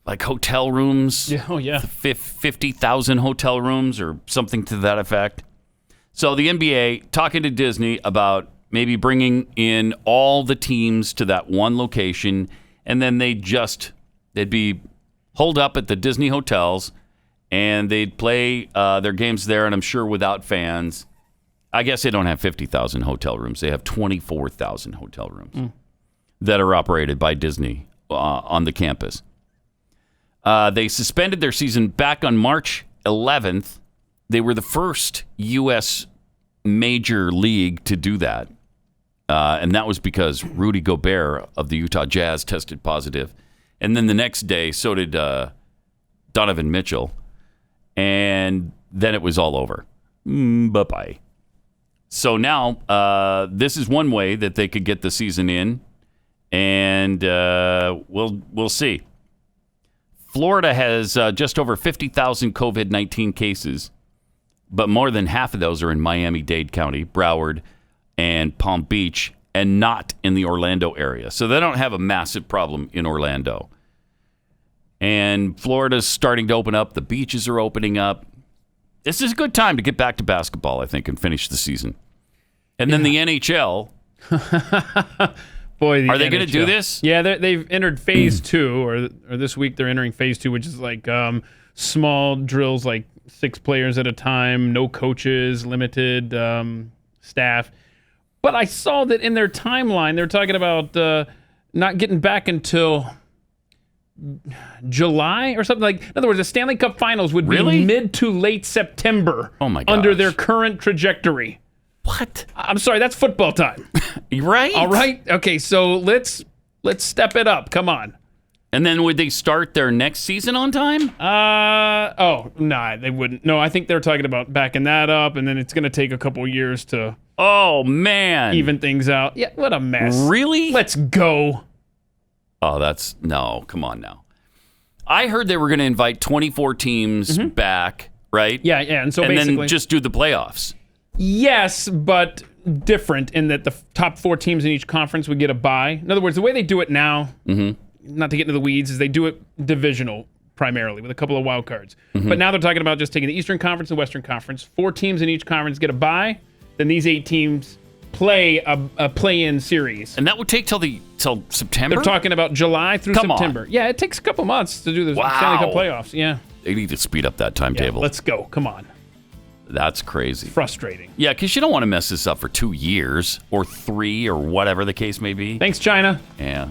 S2: like hotel rooms.
S3: Yeah,
S2: 50,000 hotel rooms or something to that effect. So the NBA talking to Disney about maybe bringing in all the teams to that one location, and then they'd be holed up at the Disney hotels, and they'd play their games there, and I'm sure without fans. I guess they don't have 50,000 hotel rooms. They have 24,000 hotel rooms that are operated by Disney on the campus. They suspended their season back on March 11th. They were the first U.S. major league to do that. And that was because Rudy Gobert of the Utah Jazz tested positive. And then the next day, so did Donovan Mitchell. and then it was all over. Bye-bye. So now this is one way that they could get the season in, and we'll see. Florida has just over 50,000 COVID-19 cases, but more than half of those are in Miami-Dade County, Broward, and Palm Beach, and not in the Orlando area. So they don't have a massive problem in Orlando. And Florida's starting to open up. The beaches are opening up. This is a good time to get back to basketball, I think, and finish the season. And then the NHL.
S3: Boy,
S2: are they going to do this?
S3: Yeah, they've entered phase 2, or this week they're entering phase 2, which is like small drills, like 6 players at a time, no coaches, limited staff. But I saw that in their timeline, they're talking about not getting back until July or something. Like, in other words, the Stanley Cup Finals would be mid to late September.
S2: Oh my gosh.
S3: Under their current trajectory.
S2: What?
S3: I'm sorry, that's football time.
S2: Right?
S3: All right. Okay, so let's step it up. Come on.
S2: And then would they start their next season on time?
S3: Nah, they wouldn't. No, I think they're talking about backing that up, and then it's going to take a couple years to even things out. Yeah, what a mess.
S2: Really?
S3: Let's go.
S2: Oh, no, come on now. I heard they were going to invite 24 teams back, right?
S3: Yeah, and so basically
S2: then just do the playoffs.
S3: Yes, but different in that the top 4 teams in each conference would get a bye. In other words, the way they do it now, not to get into the weeds, is they do it divisional primarily with a couple of wild cards. But now they're talking about just taking the Eastern Conference and Western Conference. 4 teams in each conference get a bye. Then these 8 teams play a play-in series.
S2: And that would take till September?
S3: They're talking about July through September. Yeah, it takes a couple months to do the Stanley Cup playoffs. Yeah.
S2: They need to speed up that timetable.
S3: Yeah, let's go. Come on.
S2: That's crazy.
S3: Frustrating.
S2: Yeah, because you don't want to mess this up for 2 years or 3 or whatever the case may be.
S3: Thanks, China.
S2: Yeah.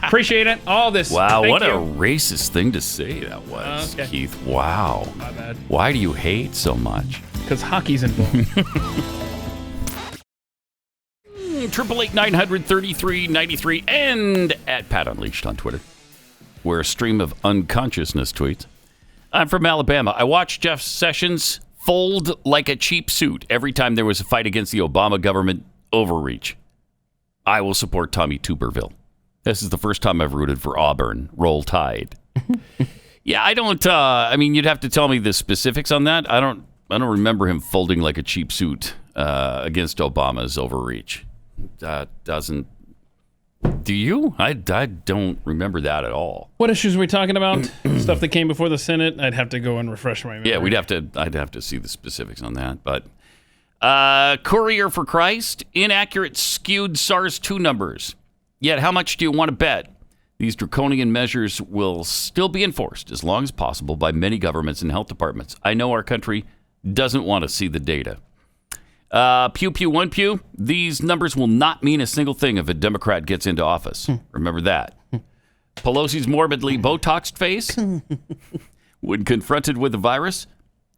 S3: Appreciate it. All this.
S2: Wow,
S3: Thank
S2: what
S3: you.
S2: a racist thing to say that was,
S3: Okay.
S2: Keith. Wow.
S3: My bad.
S2: Why do you hate so much?
S3: Because hockey's involved.
S2: 888-900-3393 and at Pat Unleashed on Twitter. We're a stream of unconsciousness tweets. I'm from Alabama. I watched Jeff Sessions fold like a cheap suit every time there was a fight against the Obama government overreach. I will support Tommy Tuberville. This is the first time I've rooted for Auburn. Roll Tide. Yeah, I don't. I mean, you'd have to tell me the specifics on that. I don't remember him folding like a cheap suit against Obama's overreach. That doesn't. Do you? I don't remember that at all.
S3: What issues are we talking about? Stuff that came before the Senate? I'd have to go and refresh my memory.
S2: Yeah, I'd have to see the specifics on that. But Courier for Christ, inaccurate, skewed SARS-2 numbers. Yet, how much do you want to bet these draconian measures will still be enforced as long as possible by many governments and health departments? I know our country doesn't want to see the data. Pew, pew, one pew. These numbers will not mean a single thing if a Democrat gets into office. Remember that. Pelosi's morbidly Botoxed face when confronted with the virus.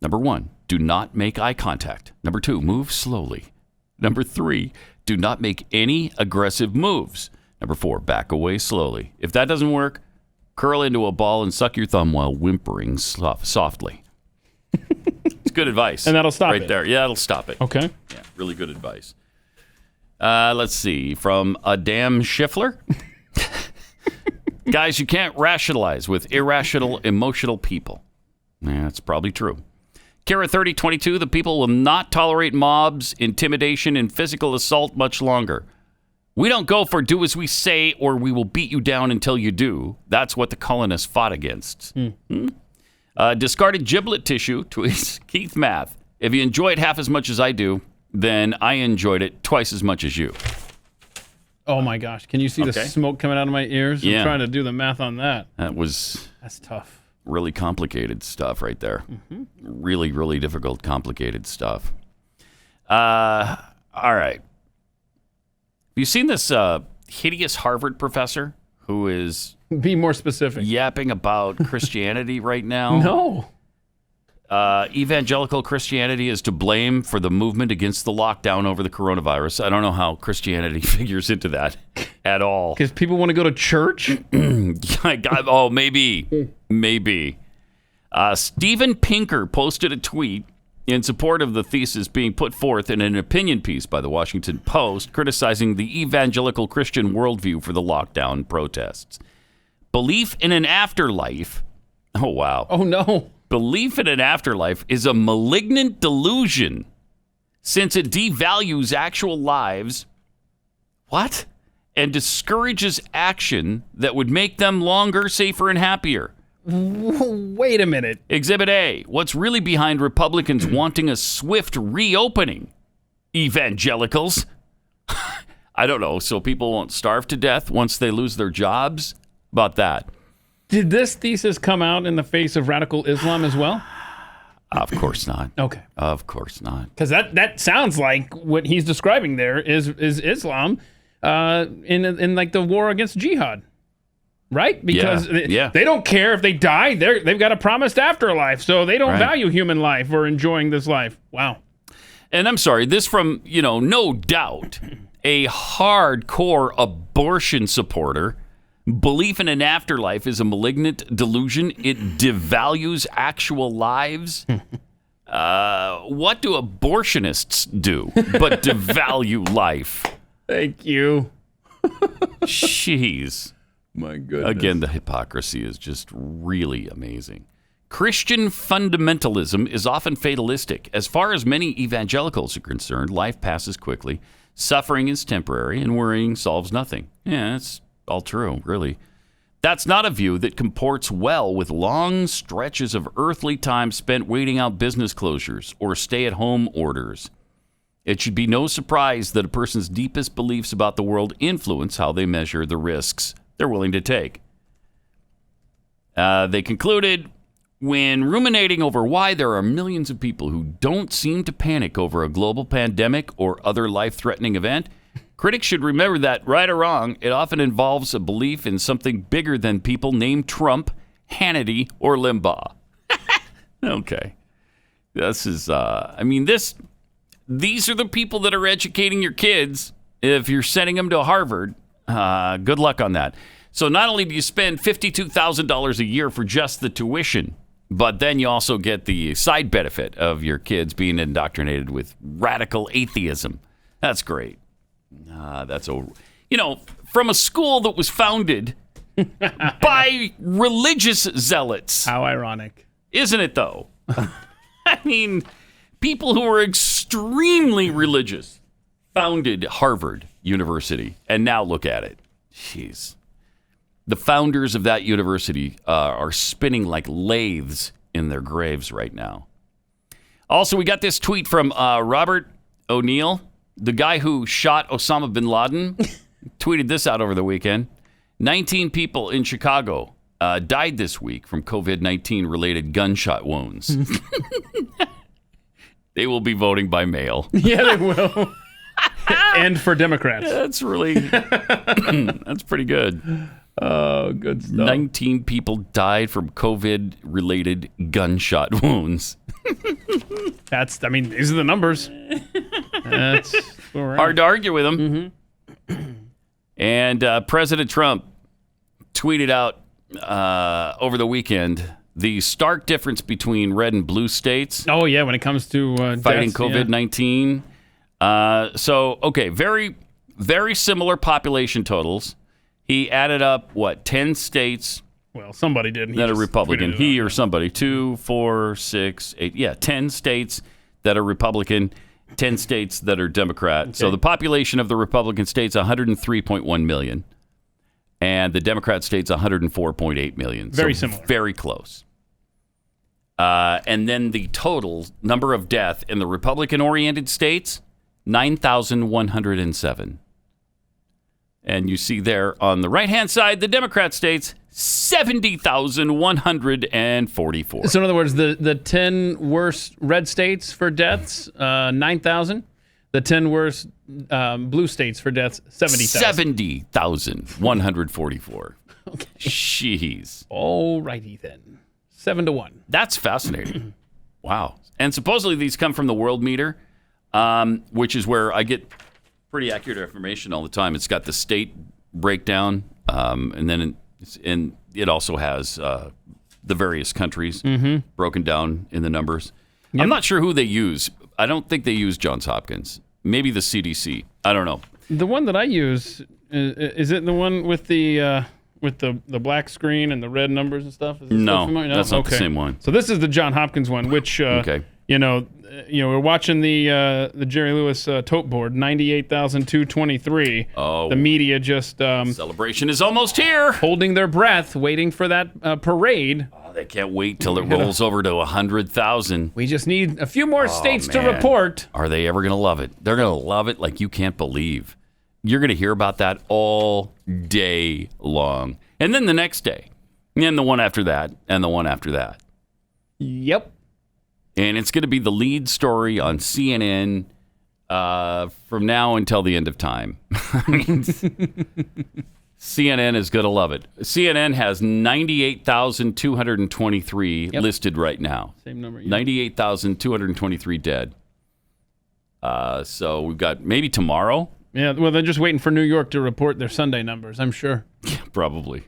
S2: Number 1, do not make eye contact. Number 2, move slowly. Number 3, do not make any aggressive moves. Number 4, back away slowly. If that doesn't work, curl into a ball and suck your thumb while whimpering softly. It's good advice.
S3: And that'll stop
S2: right
S3: it.
S2: there. Yeah, that'll stop it.
S3: Okay.
S2: Yeah, really good advice. Let's see. From Adam Schiffler. Guys, you can't rationalize with irrational, emotional people. Yeah, that's probably true. Kara 3022, the people will not tolerate mobs, intimidation, and physical assault much longer. We don't go for do as we say or we will beat you down until you do. That's what the colonists fought against. Discarded giblet tissue tweets Keith Math. If you enjoy it half as much as I do, then I enjoyed it twice as much as you.
S3: Oh my gosh. Can you see the smoke coming out of my ears?
S2: Yeah.
S3: I'm trying to do the math on that.
S2: That's
S3: tough.
S2: Really complicated stuff right there. Really, really difficult, complicated stuff. All right. Have you seen this hideous Harvard professor who is...
S3: Be more specific.
S2: Yapping about Christianity right now?
S3: No.
S2: Evangelical Christianity is to blame for the movement against the lockdown over the coronavirus. I don't know how Christianity figures into that at all.
S3: Because people want to go to church?
S2: Oh, maybe. Maybe. Steven Pinker posted a tweet in support of the thesis being put forth in an opinion piece by the Washington Post criticizing the evangelical Christian worldview for the lockdown protests. Belief in an afterlife. Oh, wow.
S3: Oh, no.
S2: Belief in an afterlife is a malignant delusion since it devalues actual lives. What? And discourages action that would make them longer, safer, and happier.
S3: Wait a minute.
S2: Exhibit A. What's really behind Republicans wanting a swift reopening? Evangelicals. I don't know. So people won't starve to death once they lose their jobs? About that.
S3: Did this thesis come out in the face of radical Islam as well?
S2: Of course not.
S3: Okay.
S2: Of course not.
S3: Because that sounds like what he's describing there is Islam in like the war against jihad. Right? Because they don't care if they die. They've got a promised afterlife. So they don't value human life or enjoying this life. Wow.
S2: And I'm sorry, this from, no doubt, a hardcore abortion supporter. Belief in an afterlife is a malignant delusion. It devalues actual lives. What do abortionists do but devalue life?
S3: Thank you.
S2: Jeez.
S3: My goodness.
S2: Again, the hypocrisy is just really amazing. Christian fundamentalism is often fatalistic. As far as many evangelicals are concerned, life passes quickly, suffering is temporary, and worrying solves nothing. Yeah, that's all true, really. That's not a view that comports well with long stretches of earthly time spent waiting out business closures or stay-at-home orders. It should be no surprise that a person's deepest beliefs about the world influence how they measure the risks they're willing to take. They concluded, when ruminating over why there are millions of people who don't seem to panic over a global pandemic or other life-threatening event, critics should remember that, right or wrong, it often involves a belief in something bigger than people named Trump, Hannity, or Limbaugh. Okay. This is, these are the people that are educating your kids if you're sending them to Harvard. Good luck on that. So not only do you spend $52,000 a year for just the tuition, but then you also get the side benefit of your kids being indoctrinated with radical atheism. That's great. From a school that was founded by religious zealots.
S3: How ironic.
S2: Isn't it, though? I mean, people who are extremely religious founded Harvard University, and now look at it. Jeez. The founders of that university are spinning like lathes in their graves right now. Also, we got this tweet from Robert O'Neill, the guy who shot Osama bin Laden, tweeted this out over the weekend. 19 people in Chicago died this week from COVID-19 related gunshot wounds. They will be voting by mail.
S3: Yeah, they will. And for Democrats.
S2: That's really, that's pretty good.
S3: Oh, good stuff.
S2: 19 people died from COVID-related gunshot wounds.
S3: These are the numbers. That's
S2: hard to argue with them. Mm-hmm. And President Trump tweeted out over the weekend the stark difference between red and blue states.
S3: Oh, yeah, when it comes to
S2: fighting
S3: deaths,
S2: COVID-19. Yeah. Very, very similar population totals. He added up, 10 states?
S3: Well, somebody did.
S2: That are Republican. He or somebody. 2, 4, 6, 8. Yeah, 10 states that are Republican, 10 states that are Democrat. Okay. So the population of the Republican states, 103.1 million. And the Democrat states, 104.8 million.
S3: Very similar.
S2: Very close. And then the total number of death in the Republican-oriented states, 9,107. And you see there on the right-hand side, the Democrat states, 70,144.
S3: So in other words, the 10 worst red states for deaths, 9,000. The 10 worst blue states for deaths, 70,000.
S2: 70,144.
S3: Okay.
S2: Jeez.
S3: All righty then. 7-1.
S2: That's fascinating. Wow. And supposedly these come from the World Meter, which is where I get pretty accurate information all the time. It's got the state breakdown, and then it also has the various countries broken down in the numbers.
S3: Yep.
S2: I'm not sure who they use. I don't think they use Johns Hopkins. Maybe the CDC. I don't know.
S3: The one that I use, is it the one with the black screen and the red numbers and stuff? Is this
S2: No,
S3: familiar?
S2: that's not the same one.
S3: So this is the John Hopkins one, which we're watching the Jerry Lewis tote board, 98,223.
S2: Oh.
S3: The media just
S2: Celebration is almost here.
S3: holding their breath, waiting for that parade.
S2: Oh, they can't wait till it rolls over to 100,000.
S3: We just need a few more states to
S2: man.
S3: report.
S2: Are they ever going to love it? They're going to love it like you can't believe. You're going to hear about that all day long. And then the next day. And the one after that. And the one after that.
S3: Yep.
S2: And it's going to be the lead story on CNN from now until the end of time. CNN is going to love it. CNN has 98,223 listed right now.
S3: Same number. Yeah.
S2: 98,223 dead. So we've got maybe tomorrow.
S3: Yeah, well, they're just waiting for New York to report their Sunday numbers, I'm sure.
S2: Probably.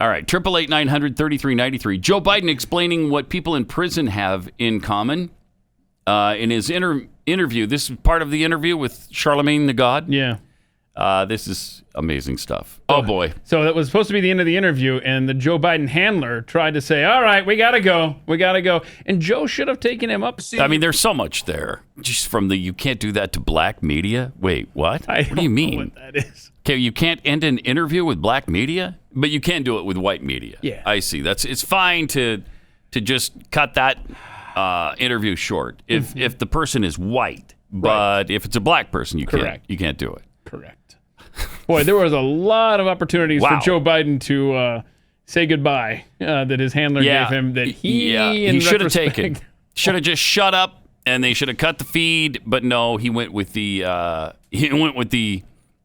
S2: All right, 888-900-3393. Joe Biden explaining what people in prison have in common in his interview. This is part of the interview with Charlemagne the God.
S3: Yeah.
S2: This is amazing stuff. Oh, boy.
S3: So that was supposed to be the end of the interview, and the Joe Biden handler tried to say, all right, we got to go. We got to go. And Joe should have taken him up.
S2: I mean, there's so much there. Just from the you can't do that to black media. Wait, what? What do you mean?
S3: Know what that is.
S2: Okay, you can't end an interview with black media, but you can do it with white media.
S3: Yeah.
S2: I see. It's fine to just cut that interview short if the person is white, but if it's a black person, you can't do it.
S3: Correct. Boy, there was a lot of opportunities for Joe Biden to say goodbye that his handler gave him that he
S2: should have taken. Should have just shut up, and they should have cut the feed. But no, he went with the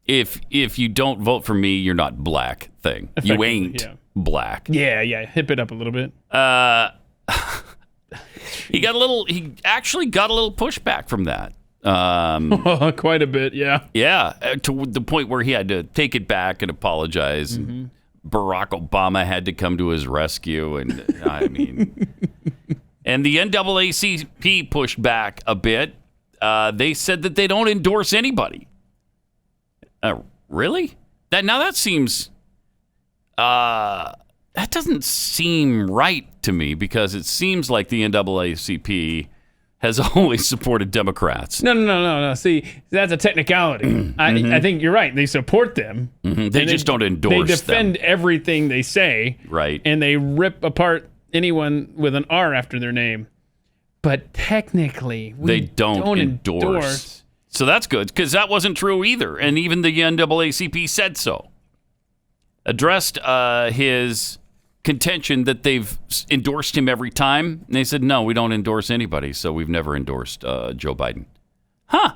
S2: if you don't vote for me, you're not black thing. You ain't black.
S3: Yeah, hip it up a little bit.
S2: He actually got a little pushback from that.
S3: Quite a bit, yeah.
S2: Yeah, to the point where he had to take it back and apologize. And Barack Obama had to come to his rescue, and I mean, and the NAACP pushed back a bit. They said that they don't endorse anybody. Really? That seems that doesn't seem right to me, because it seems like the NAACP has always supported Democrats.
S3: No. See, that's a technicality. I think you're right. They support them.
S2: They just don't endorse them.
S3: They defend everything they say.
S2: Right.
S3: And they rip apart anyone with an R after their name. But technically,
S2: they don't endorse. So that's good, because that wasn't true either. And even the NAACP said so. Addressed his contention that they've endorsed him every time. And they said, no, we don't endorse anybody, so we've never endorsed Joe Biden. Huh.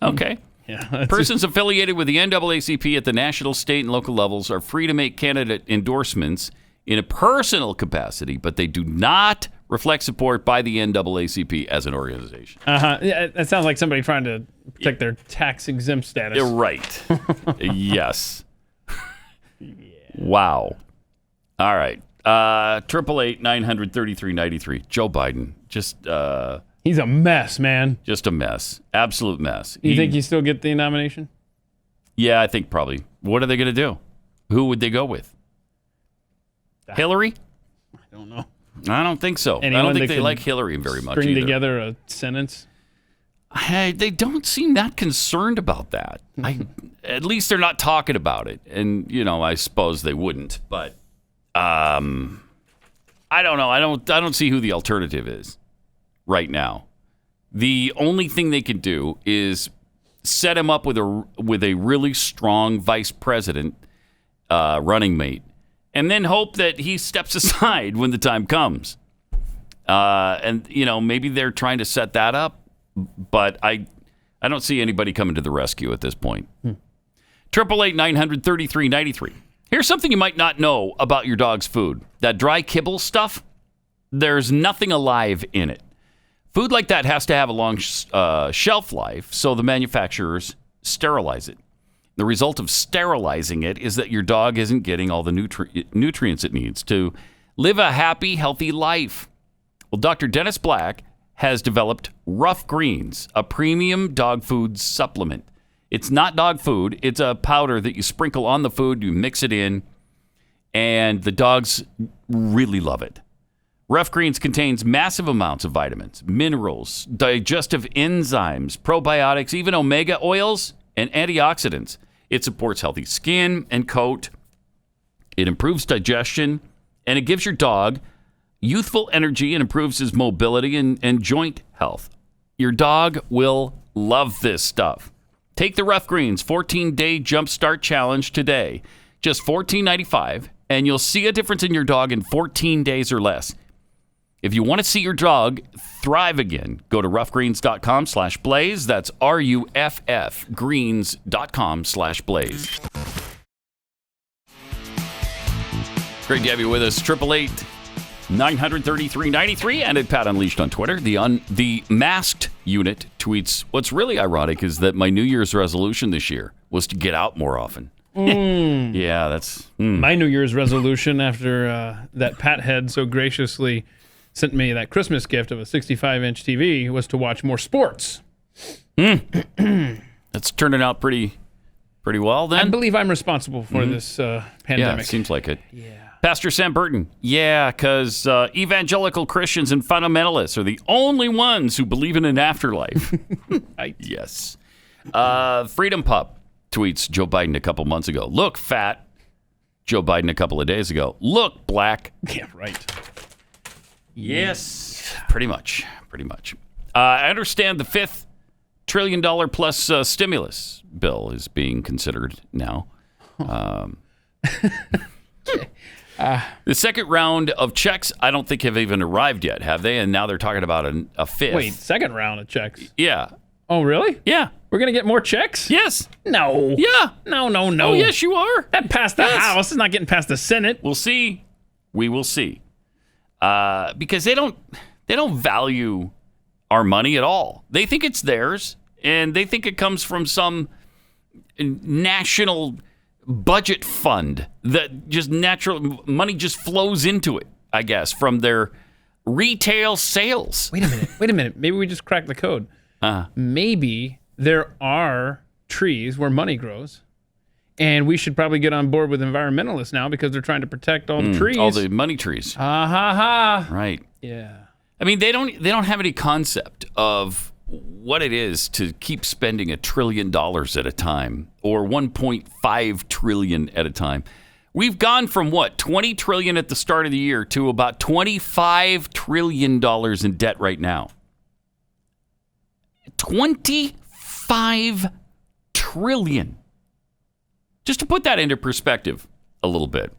S2: Okay.
S3: Yeah.
S2: Persons affiliated with the NAACP at the national, state, and local levels are free to make candidate endorsements in a personal capacity, but they do not reflect support by the NAACP as an organization.
S3: Yeah, that sounds like somebody trying to protect their tax-exempt status.
S2: You're right. Yes. Wow. All right. 888-900-3393. Joe Biden. Just
S3: he's a mess, man.
S2: Just a mess. Absolute mess.
S3: You think he still get the nomination?
S2: Yeah, I think probably. What are they going to do? Who would they go with? Hillary?
S3: I don't know.
S2: I don't think so.
S3: Anyone
S2: I don't think
S3: that
S2: they like Hillary very much
S3: string
S2: either.
S3: together a sentence?
S2: They don't seem that concerned about that. At least they're not talking about it. And, I suppose they wouldn't. But I don't know. I don't see who the alternative is right now. The only thing they can do is set him up with a really strong vice president running mate, and then hope that he steps aside when the time comes. And maybe they're trying to set that up, but I don't see anybody coming to the rescue at this point. 888-900-3393. Here's something you might not know about your dog's food. That dry kibble stuff, there's nothing alive in it. Food like that has to have a long shelf life, so the manufacturers sterilize it. The result of sterilizing it is that your dog isn't getting all the nutrients it needs to Live a happy, healthy life. Well, Dr. Dennis Black has developed Rough Greens, a premium dog food supplement. It's not dog food. It's a powder that you sprinkle on the food, you mix it in, and the dogs really love it. Rough Greens contains massive amounts of vitamins, minerals, digestive enzymes, probiotics, even omega oils, and antioxidants. It supports healthy skin and coat. It improves digestion, and it gives your dog youthful energy and improves his mobility and joint health. Your dog will love this stuff. Take the Rough Greens 14-day Jumpstart Challenge today. Just $14.95, and you'll see a difference in your dog in 14 days or less. If you want to see your dog thrive again, go to roughgreens.com/blaze. That's RUFF greens.com/blaze. Great to have you with us. 888-933-93 and at Pat Unleashed on Twitter. The masked unit tweets, what's really ironic is that my New Year's resolution this year was to get out more often. Yeah, that's...
S3: My New Year's resolution after that Pat head so graciously sent me that Christmas gift of a 65-inch TV was to watch more sports.
S2: That's turning out pretty well then.
S3: I believe I'm responsible for this pandemic.
S2: Yeah, it seems like it. Yeah. Pastor Sam Burton. Yeah, because evangelical Christians and fundamentalists are the only ones who believe in an afterlife. Yes. Freedom Pup tweets Joe Biden a couple months ago. Look, fat. Joe Biden a couple of days ago. Look, black.
S3: Yeah, right.
S2: Yes, pretty much. I understand the $5 trillion plus stimulus bill is being considered now. The second round of checks, I don't think have even arrived yet, have they? And now they're talking about a fifth.
S3: Wait, second round of checks?
S2: Yeah.
S3: Oh, really?
S2: Yeah.
S3: We're going to get more checks?
S2: Yes.
S3: No.
S2: Yeah.
S3: No.
S2: Oh, yes, you are.
S3: That passed the House. It's not getting past the Senate.
S2: We'll see. We will see. Because they don't value our money at all. They think it's theirs, and they think it comes from some national budget fund that just natural money just flows into it, I guess, from their retail sales.
S3: Wait a minute. Maybe we just cracked the code. Maybe there are trees where money grows. And we should probably get on board with environmentalists now because they're trying to protect all the trees.
S2: All the money trees. Right.
S3: Yeah.
S2: I mean, they don't have any concept of what it is to keep spending $1 trillion at a time or 1.5 trillion at a time. We've gone from what, 20 trillion at the start of the year to about $25 trillion in debt right now. 25 trillion. Just to put that into perspective a little bit,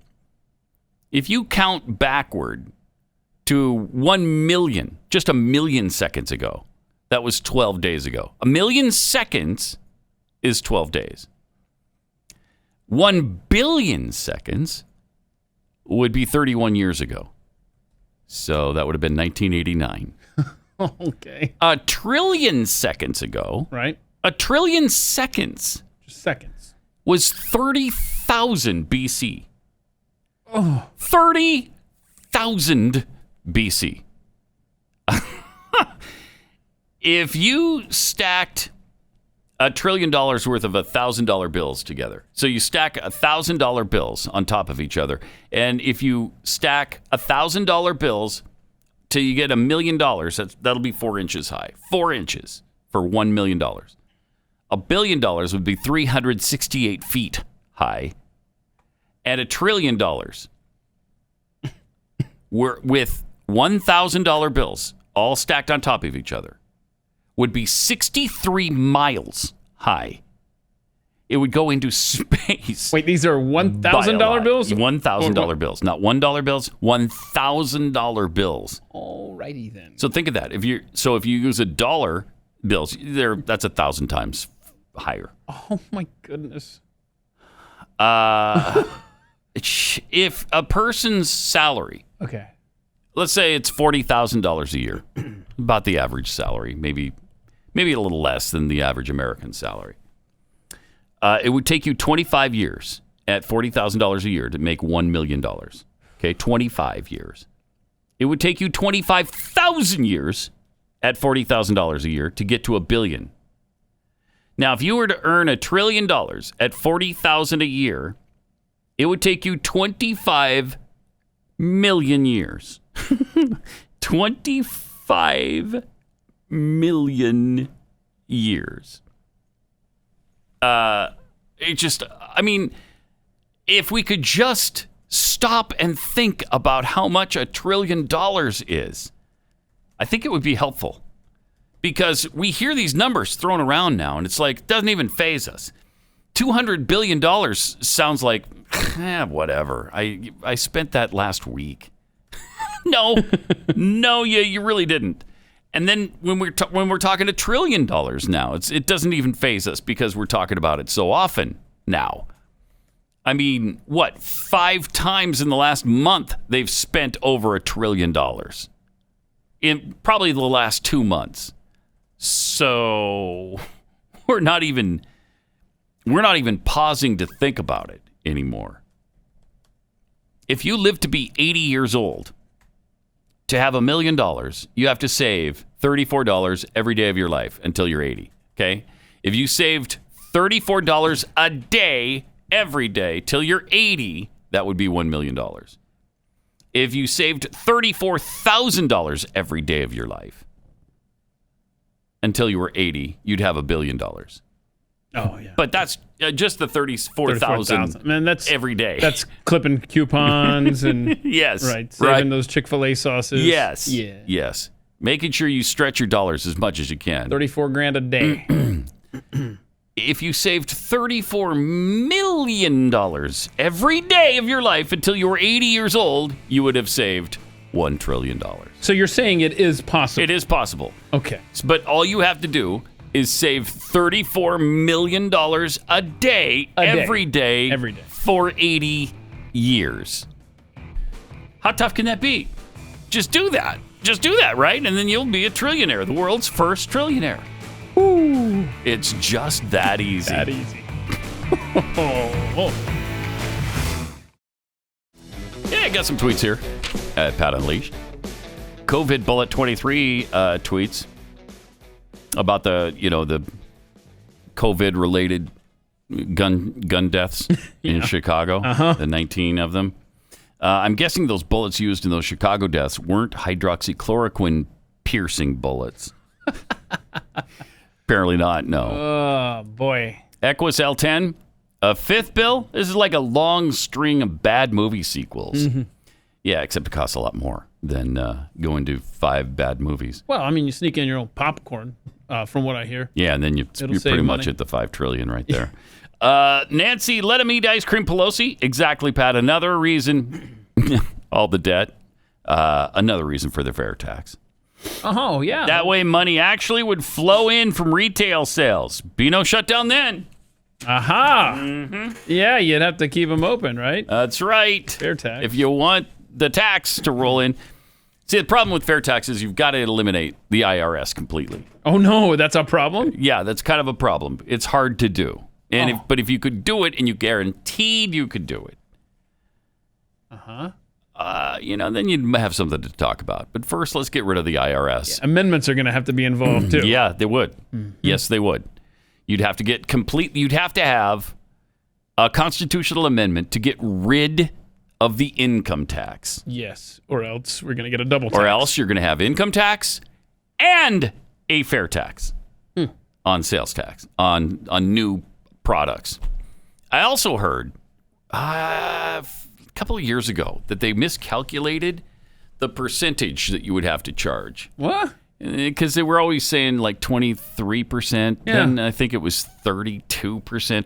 S2: if you count backward to 1 million, just a million seconds ago, that was 12 days ago. A million seconds is 12 days. 1 billion seconds would be 31 years ago. So that would have been 1989.
S3: Okay.
S2: 1 trillion seconds ago.
S3: Right.
S2: 1 trillion seconds.
S3: Just seconds.
S2: Was 30,000 BC.
S3: Oh.
S2: 30,000 BC. If you stacked $1 trillion worth of $1,000 bills together, so you stack $1,000 bills on top of each other, and if you stack $1,000 bills till you get $1 million, that'll be 4 inches high. 4 inches for $1 million. $1 billion would be 368 feet high, and $1 trillion with $1,000 bills all stacked on top of each other would be 63 miles high. It would go into space.
S3: Wait, these are $1,000 bills?
S2: $1,000 bills, not $1 bills. $1,000 bills.
S3: Alrighty then.
S2: So think of that. If you use $1 bills, that's 1,000 times higher.
S3: Oh my goodness.
S2: If a person's salary,
S3: okay,
S2: let's say it's $40,000 a year, about the average salary, maybe a little less than the average American salary. It would take you 25 years at $40,000 a year to make $1 million. Okay, 25 years. It would take you 25,000 years at $40,000 a year to get to $1 billion. Now, if you were to earn $1 trillion at $40,000 a year, it would take you 25 million years. 25 million years. If we could just stop and think about how much $1 trillion is, I think it would be helpful. Because we hear these numbers thrown around now, and it's like, it doesn't even faze us. $200 billion sounds like, whatever. I spent that last week. No, you really didn't. And then when we're talking $1 trillion now, it doesn't even faze us because we're talking about it so often now. I mean, 5 times in the last month they've spent over $1 trillion in probably the last 2 months. So we're not even pausing to think about it anymore. If you live to be 80 years old, to have $1 million, you have to save $34 every day of your life until you're 80. Okay? If you saved $34 a day every day till you're 80, that would be $1 million. If you saved $34,000 every day of your life until you were 80, you'd have $1 billion.
S3: Oh, yeah.
S2: But that's just the 34,000
S3: that's
S2: every day.
S3: That's clipping coupons and
S2: yes,
S3: saving those Chick-fil-A sauces.
S2: Yes.
S3: Yeah.
S2: Yes. Making sure you stretch your dollars as much as you can.
S3: $34,000 a day.
S2: If you saved $34 million every day of your life until you were 80 years old, you would have saved $1 trillion.
S3: So you're saying it is possible?
S2: It is possible.
S3: Okay.
S2: But all you have to do is save $34 million a day, every day for 80 years. How tough can that be? Just do that. Just do that, right? And then you'll be a trillionaire, the world's first trillionaire. Ooh. It's just that easy.
S3: That easy.
S2: Yeah, I got some tweets here at Pat Unleashed. COVID Bullet 23 tweets about the COVID related gun deaths in Chicago, the 19 of them. I'm guessing those bullets used in those Chicago deaths weren't hydroxychloroquine piercing bullets. Apparently not, no.
S3: Oh, boy.
S2: Equus L10, a fifth bill? This is like a long string of bad movie sequels. Mm-hmm. Yeah, except it costs a lot more than going to 5 bad movies.
S3: Well, I mean, you sneak in your own popcorn, from what I hear.
S2: Yeah, and then you're pretty much at the $5 trillion right there. Nancy, let him eat ice cream Pelosi. Exactly, Pat. Another reason, all the debt. Another reason for the fair tax.
S3: Oh, yeah.
S2: That way money actually would flow in from retail sales. Be no shutdown then.
S3: Aha. Mm-hmm. Yeah, you'd have to keep them open, right?
S2: That's right.
S3: Fair tax.
S2: If you want the tax to roll in. See, the problem with fair tax is you've got to eliminate the IRS completely.
S3: Oh, no, that's a problem?
S2: Yeah, that's kind of a problem. It's hard to do. And but if you could do it and you guaranteed you could do it, then you'd have something to talk about. But first, let's get rid of the IRS.
S3: Yeah, amendments are going to have to be involved, too.
S2: Yeah, they would. Mm-hmm. Yes, they would. You'd have to have a constitutional amendment to get rid of the income tax.
S3: Yes, or else we're going to get a double tax.
S2: Or else you're going to have income tax and a fair tax on sales tax, on new products. I also heard a couple of years ago that they miscalculated the percentage that you would have to charge.
S3: What?
S2: Because they were always saying like 23%.
S3: Yeah.
S2: Then I think it was 32%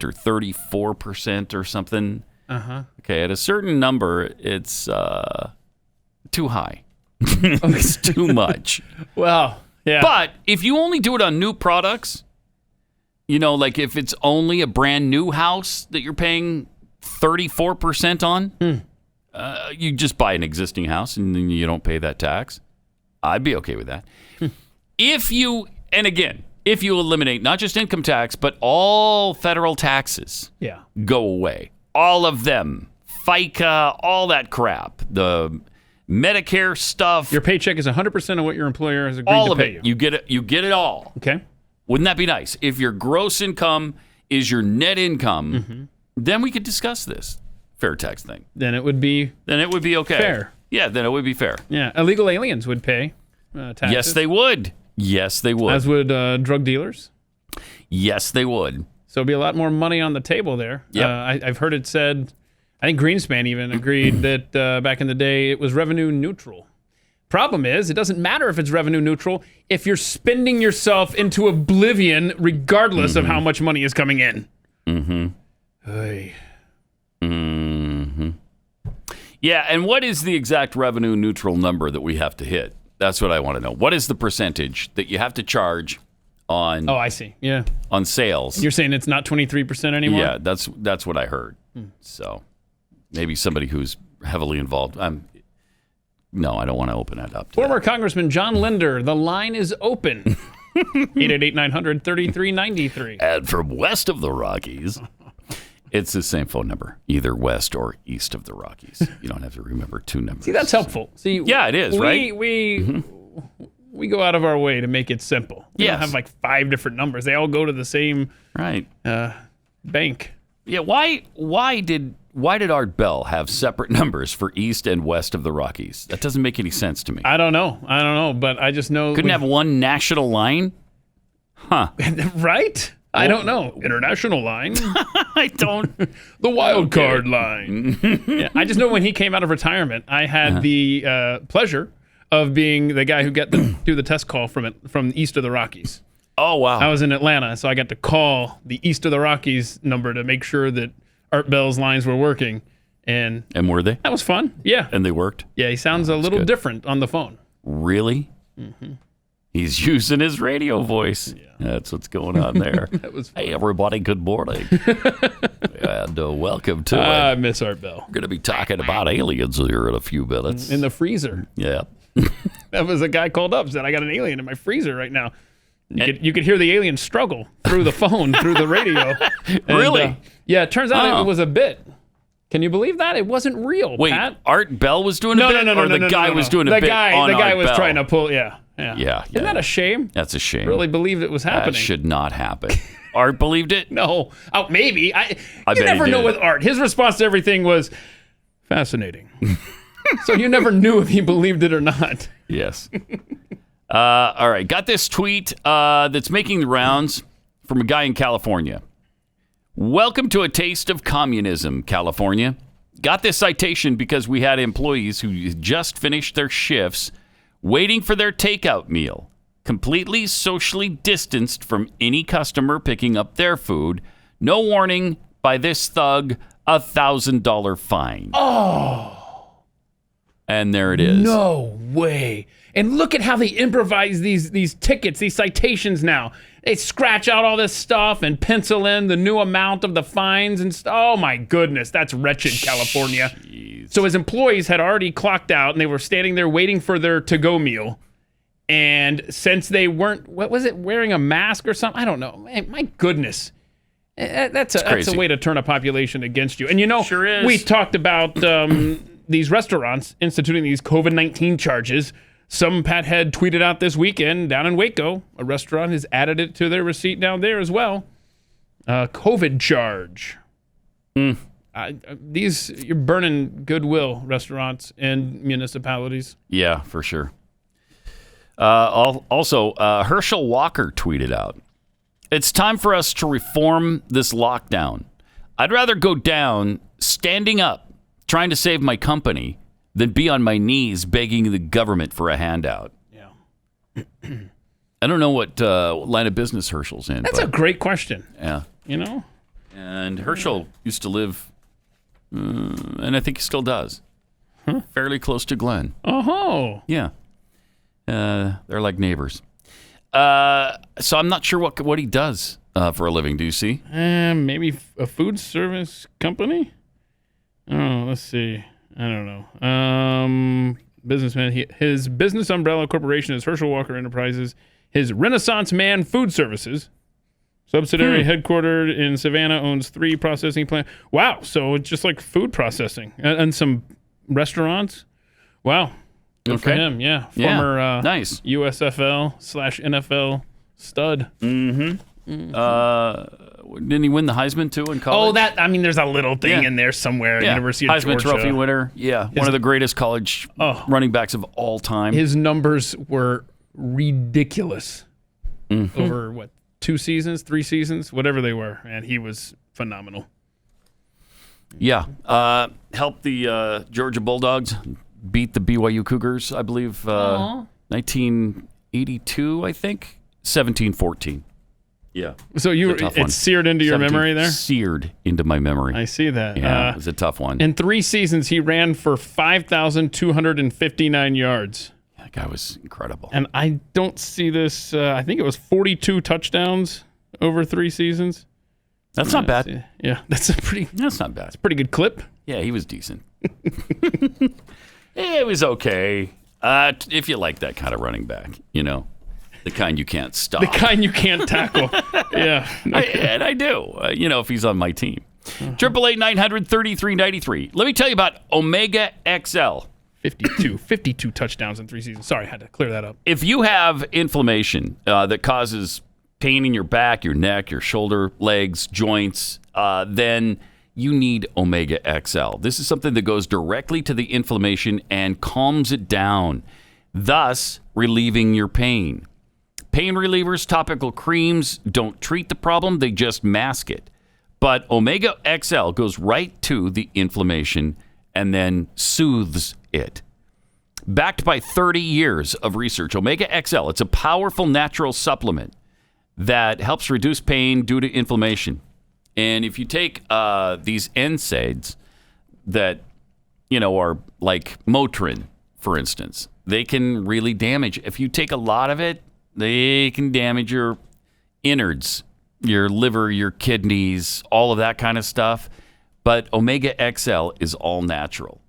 S2: or 34% or something. Okay, at a certain number, it's too high. It's too much.
S3: Well, yeah.
S2: But if you only do it on new products, like if it's only a brand new house that you're paying 34% on, you just buy an existing house and then you don't pay that tax. I'd be okay with that. If you eliminate not just income tax, but all federal taxes, go away. All of them, FICA, all that crap, the Medicare stuff.
S3: Your paycheck is 100% of what your employer has agreed
S2: all
S3: to
S2: of
S3: pay
S2: it.
S3: you.
S2: You get it all.
S3: Okay.
S2: Wouldn't that be nice? If your gross income is your net income, then we could discuss this fair tax thing.
S3: Then it would be
S2: okay.
S3: fair.
S2: Yeah, then it would be fair.
S3: Yeah. Illegal aliens would pay taxes.
S2: Yes, they would. Yes, they would.
S3: As would drug dealers.
S2: Yes, they would.
S3: So it'd be a lot more money on the table there.
S2: Yep.
S3: I've heard it said, I think Greenspan even agreed that back in the day it was revenue neutral. Problem is, it doesn't matter if it's revenue neutral if you're spending yourself into oblivion regardless of how much money is coming in. Hey.
S2: Yeah, and what is the exact revenue neutral number that we have to hit? That's what I want to know. What is the percentage that you have to charge on
S3: Oh, I see. Yeah.
S2: on sales?
S3: You're saying it's not 23% anymore?
S2: Yeah, that's what I heard. So maybe somebody who's heavily involved. No, I don't want to open that up.
S3: Former Congressman John Linder, the line is open. 888-900-3393.
S2: And from west of the Rockies, it's the same phone number, either west or east of the Rockies. You don't have to remember two numbers.
S3: See, that's helpful. See,
S2: yeah, it is, right?
S3: We go out of our way to make it simple. We don't have like 5 different numbers. They all go to the same bank.
S2: Yeah, why did Art Bell have separate numbers for east and west of the Rockies? That doesn't make any sense to me.
S3: I don't know, but I just know
S2: Couldn't have one national line? Huh.
S3: Right? I don't know. International line.
S2: I don't.
S3: The wild card line. Yeah, I just know when he came out of retirement, I had the pleasure of being the guy who got to do the test call from east of the Rockies.
S2: Oh, wow.
S3: I was in Atlanta, so I got to call the east of the Rockies number to make sure that Art Bell's lines were working. And
S2: were they?
S3: that was fun. Yeah.
S2: And they worked?
S3: Yeah, he sounds a little different on the phone.
S2: Really? He's using his radio voice. Yeah. That's what's going on there.
S3: That was fun.
S2: Hey, everybody, good morning. And welcome to
S3: I miss Art Bell.
S2: We're going to be talking about aliens here in a few minutes.
S3: In the freezer.
S2: Yeah.
S3: That was a guy called up, said, I got an alien in my freezer right now. You could hear the alien struggle through the phone, through the radio. And,
S2: really?
S3: Yeah, it turns out it was a bit. Can you believe that? It wasn't real,
S2: Wait,
S3: Pat.
S2: Art Bell was doing a bit? Or the guy was doing a bit on
S3: The guy
S2: Art
S3: was
S2: Bell?
S3: trying to pull, yeah.
S2: Yeah.
S3: Isn't that a shame?
S2: That's a shame.
S3: Really believed it was happening.
S2: That should not happen. Art believed it?
S3: No. Oh, maybe. You
S2: bet
S3: never
S2: he
S3: know
S2: did.
S3: with Art. His response to everything was fascinating. So you never knew if he believed it or not.
S2: Yes. All right. Got this tweet that's making the rounds from a guy in California. Welcome to a taste of communism, California. Got this citation because we had employees who just finished their shifts waiting for their takeout meal, completely socially distanced from any customer picking up their food. No warning by this thug, $1,000 fine.
S3: Oh.
S2: And there it is.
S3: No way. And look at how they improvise these tickets, these citations now. They scratch out all this stuff and pencil in the new amount of the fines and stuff. Oh my goodness, that's wretched, California.
S2: Jeez. So
S3: his employees had already clocked out and they were standing there waiting for their to-go meal. And since they weren't, wearing a mask or something? I don't know. Man, my goodness. That's a way to turn a population against you. And
S2: Sure is.
S3: we talked about these restaurants instituting these COVID-19 charges. Some Pathead tweeted out this weekend down in Waco, a restaurant has added it to their receipt down there as well. COVID charge. You're burning goodwill, restaurants and municipalities.
S2: Yeah, for sure. Also, Herschel Walker tweeted out, "It's time for us to reform this lockdown. I'd rather go down standing up, trying to save my company, than be on my knees begging the government for a handout."
S3: Yeah.
S2: I don't know what line of business Herschel's in.
S3: That's a great question.
S2: Yeah. And Herschel used to live, and I think he still does, fairly close to Glenn.
S3: Oh.
S2: Yeah. They're like neighbors. So I'm not sure what he does for a living. Do you see?
S3: Maybe a food service company? Oh, let's see. I don't know. Businessman. His business umbrella corporation is Herschel Walker Enterprises. His Renaissance Man Food Services. Subsidiary headquartered in Savannah, owns 3 processing plants. Wow. So it's just like food processing and some restaurants. Wow. Good for him. Yeah. Former
S2: nice
S3: USFL/NFL stud.
S2: Didn't he win the Heisman too in college?
S3: There's a little thing in there somewhere.
S2: Yeah.
S3: University of
S2: Heisman
S3: Georgia.
S2: Trophy winner. Yeah. One of the greatest college running backs of all time.
S3: His numbers were ridiculous over 2 seasons, 3 seasons, whatever they were, and he was phenomenal.
S2: Yeah. Helped the Georgia Bulldogs beat the BYU Cougars, I believe, 1982, I think, 17-14. Yeah.
S3: So it's seared into your memory there?
S2: Seared into my memory.
S3: I see that.
S2: Yeah, it was a tough one.
S3: In 3 seasons, he ran for 5,259 yards.
S2: That guy was incredible.
S3: And I don't see this. I think it was 42 touchdowns over 3 seasons.
S2: That's not bad.
S3: Yeah, that's
S2: not bad.
S3: It's a pretty good clip.
S2: Yeah, he was decent. It was okay. If you like that kind of running back, the kind you can't stop.
S3: The kind you can't tackle. Yeah.
S2: And I do, if he's on my team. 888-900-3393. Let me tell you about Omega XL.
S3: 52 touchdowns in 3 seasons. Sorry, I had to clear that up.
S2: If you have inflammation that causes pain in your back, your neck, your shoulder, legs, joints, then you need Omega XL. This is something that goes directly to the inflammation and calms it down, thus relieving your pain. Pain relievers, topical creams don't treat the problem, they just mask it. But Omega XL goes right to the inflammation and then soothes it. Backed by 30 years of research, Omega XL, it's a powerful natural supplement that helps reduce pain due to inflammation. And if you take these NSAIDs that, are like Motrin, for instance, they can really damage. If you take a lot of it, they can damage your innards, your liver, your kidneys, all of that kind of stuff. But Omega XL is all natural.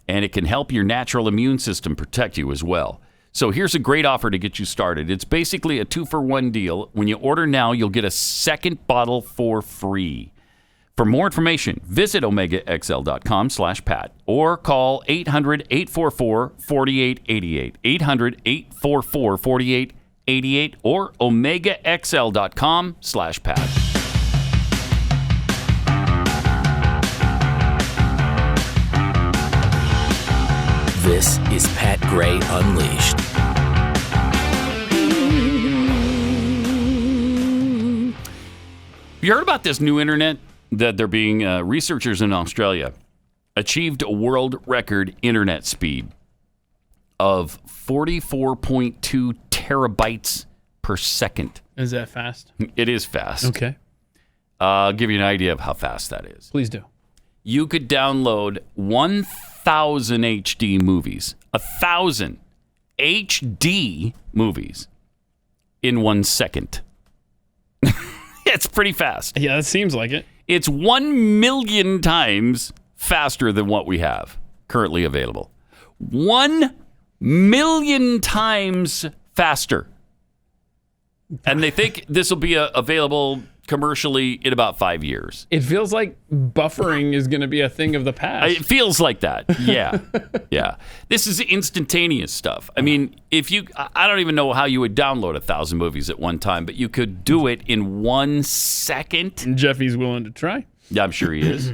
S2: And it can help your natural immune system protect you as well. So here's a great offer to get you started. It's basically a 2-for-1 deal. When you order now, you'll get a second bottle for free. For more information, visit omegaxl.com/Pat or call 800-844-4888. 800-844-4888 or omegaxl.com/Pat.
S7: This is Pat Gray Unleashed.
S2: You heard about this new internet that they're being researchers in Australia achieved a world record internet speed of 44.2 terabytes per second.
S3: Is that fast?
S2: It is fast.
S3: Okay.
S2: I'll give you an idea of how fast that is.
S3: Please do.
S2: You could download 1,000 HD movies, 1,000 HD movies in 1 second. It's pretty fast.
S3: Yeah, that seems like it.
S2: It's 1 million times faster than what we have currently available. 1 million times faster. And they think this will be available commercially in about 5 years.
S3: It feels like buffering is going to be a thing of the past.
S2: It feels like that. Yeah. Yeah. This is instantaneous stuff. I mean, I don't even know how you would download 1,000 movies at one time, but you could do it in 1 second.
S3: And Jeffy's willing to try.
S2: Yeah, I'm sure he is.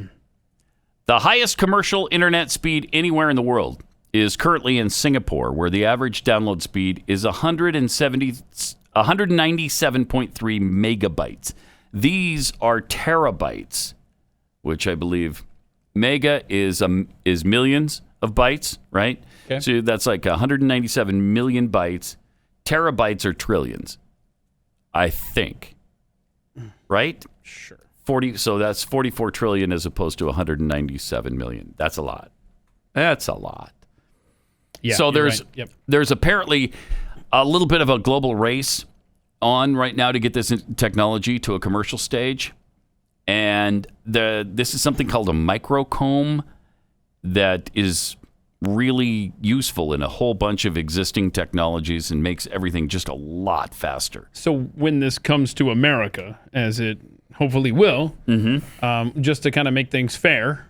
S2: The highest commercial internet speed anywhere in the world is currently in Singapore, where the average download speed is 197.3 megabytes. These are terabytes, which I believe mega is millions of bytes, right?
S3: Okay.
S2: So that's like 197 million bytes. Terabytes are trillions, I think. Right?
S3: Sure.
S2: So that's 44 trillion as opposed to 197 million. That's a lot. That's a lot.
S3: Yeah.
S2: So there's
S3: right. Yep.
S2: there's apparently a little bit of a global race on right now to get this technology to a commercial stage. And this is something called a microcomb that is really useful in a whole bunch of existing technologies and makes everything just a lot faster.
S3: So when this comes to America, as it hopefully will, just to kind of make things fair,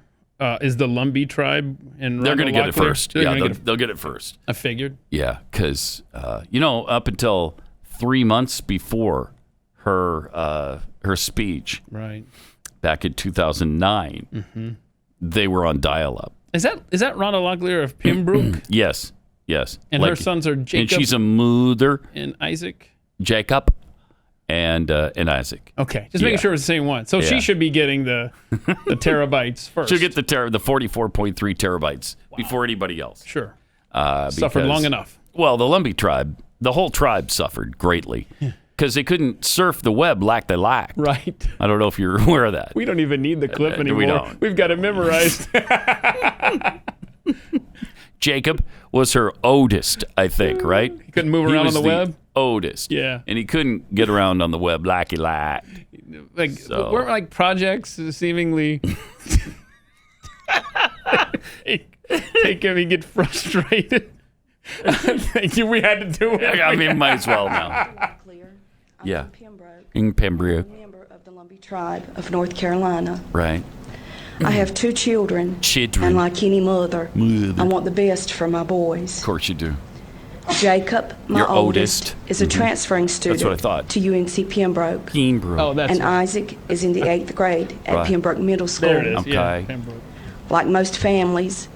S3: is the Lumbee tribe and
S2: They're going to get it first. Yeah,
S3: they'll
S2: they'll get it first.
S3: I figured.
S2: Yeah, because up until 3 months before her speech,
S3: right,
S2: back in 2009, they were on dial-up.
S3: Is that Rhonda Locklear of Pembroke?
S2: Yes.
S3: And her sons are Jacob.
S2: And she's a mother.
S3: And Isaac.
S2: Jacob and Isaac.
S3: Okay, just making sure it's the same one. So she should be getting the terabytes first.
S2: She'll get the 44.3 terabytes before anybody else.
S3: Sure.
S2: Suffered
S3: long enough.
S2: Well, the Lumbee tribe, the whole tribe suffered greatly because they couldn't surf the web like they liked.
S3: Right.
S2: I don't know if you're aware of that.
S3: We don't even need the clip anymore.
S2: We don't.
S3: We've got it memorized.
S2: Jacob was her oldest, I think, right?
S3: He couldn't move around on the web?
S2: Oldest.
S3: Yeah.
S2: And he couldn't get around on the web like he liked.
S3: Weren't like projects seemingly take him, he get frustrated. Thank you. We had to do it.
S2: I mean, might as well now. Yeah. In Pembroke.
S8: Member of the Lumbee tribe of North Carolina.
S2: Right.
S8: I have 2 children. And like any mother, I want the best for my boys.
S2: Of course you do.
S8: Jacob, my
S2: Your
S8: oldest, is a transferring student
S2: That's what I thought.
S8: to UNC Pembroke.
S3: Oh, that's
S8: and Isaac is in the 8th grade at Pembroke Middle School.
S3: There it is.
S2: Okay.
S3: Yeah, Pembroke.
S8: Like most families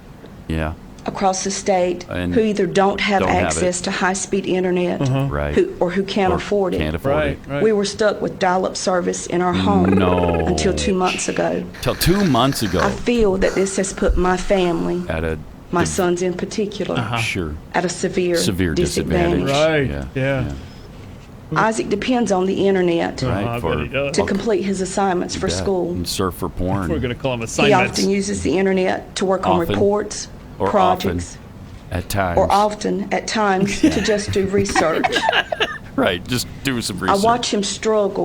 S8: across the state who either don't have access to high-speed internet
S2: right.
S8: who can't afford it.
S2: Can't afford it.
S3: Right.
S8: We were stuck with dial-up service in our home until 2 months ago.
S2: Till 2 months ago.
S8: I feel that this has put my family,
S2: At
S8: my sons in particular,
S2: sure.
S8: at a severe
S2: disadvantage.
S3: Right. Yeah.
S8: Isaac depends on the internet
S2: Right.
S8: to complete his assignments for school.
S2: And surf for porn.
S3: We're going to call them
S8: He
S3: assignments.
S8: often uses the internet to work on
S2: Often.
S8: reports,
S2: Or
S8: projects,
S2: At times.
S8: or often at times to just do research.
S2: Right. Just do some
S8: I
S2: research.
S8: watch him struggle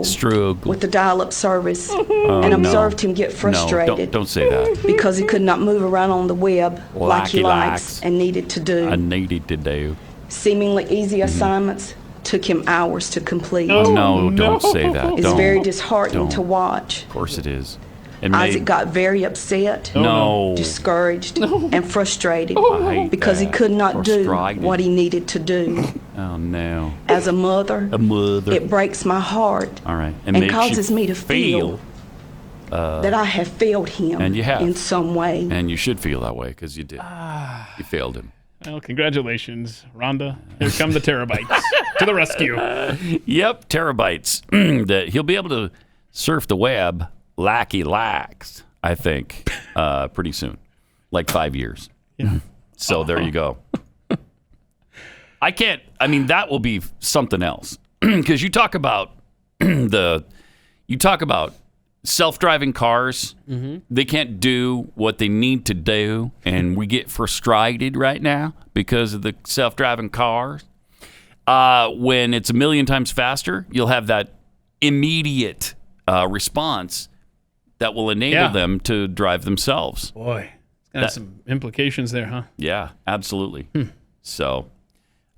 S8: with the dial-up service and observed him get frustrated
S2: No, don't say that.
S8: because he could not move around on the web like he likes
S2: likes.
S8: and needed to do.
S2: I needed to do.
S8: Seemingly easy assignments took him hours to complete.
S2: No, don't say that.
S8: It's
S2: Don't.
S8: very disheartening
S2: Don't.
S8: to watch.
S2: Of course it is. And
S8: Isaac got very upset,
S2: no.
S8: discouraged, and frustrated
S2: I hate
S8: because he
S2: that.
S8: could not do
S2: Frustrated.
S8: what he needed to do.
S2: Oh, no.
S8: As a mother,
S2: It
S8: breaks my heart
S2: All right.
S8: and
S2: makes
S8: causes
S2: you
S8: me to feel that I have failed him
S2: and you have.
S8: in some way.
S2: And you should feel that way because you did. You failed him.
S3: Well, congratulations, Rhonda. Here come the terabytes to the rescue.
S2: Yep, terabytes. That he'll be able to surf the web like he likes, I think, pretty soon. Like 5 years.
S3: Yeah.
S2: So there you go. That will be something else. Because you talk about self-driving cars. They can't do what they need to do, and we get frustrated right now because of the self-driving cars. When it's a million times faster, you'll have that immediate response that will enable them to drive themselves.
S3: Boy, it's got some implications there, huh?
S2: Yeah, absolutely. So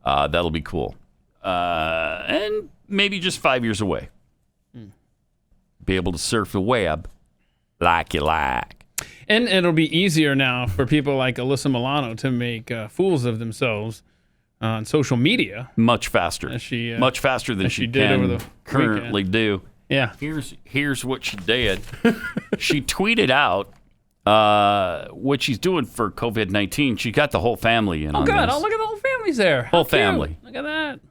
S2: that'll be cool. And maybe just 5 years away. Be able to surf the web like you like.
S3: And it'll be easier now for people like Alyssa Milano to make fools of themselves on social media.
S2: Much faster. Much faster than she
S3: did over
S2: can
S3: the
S2: currently do.
S3: Yeah.
S2: Here's what she did. She tweeted out what she's doing for COVID-19. She got the whole family in on
S3: good.
S2: this.
S3: Oh, look at the whole family's there.
S2: Whole family.
S3: Look at that.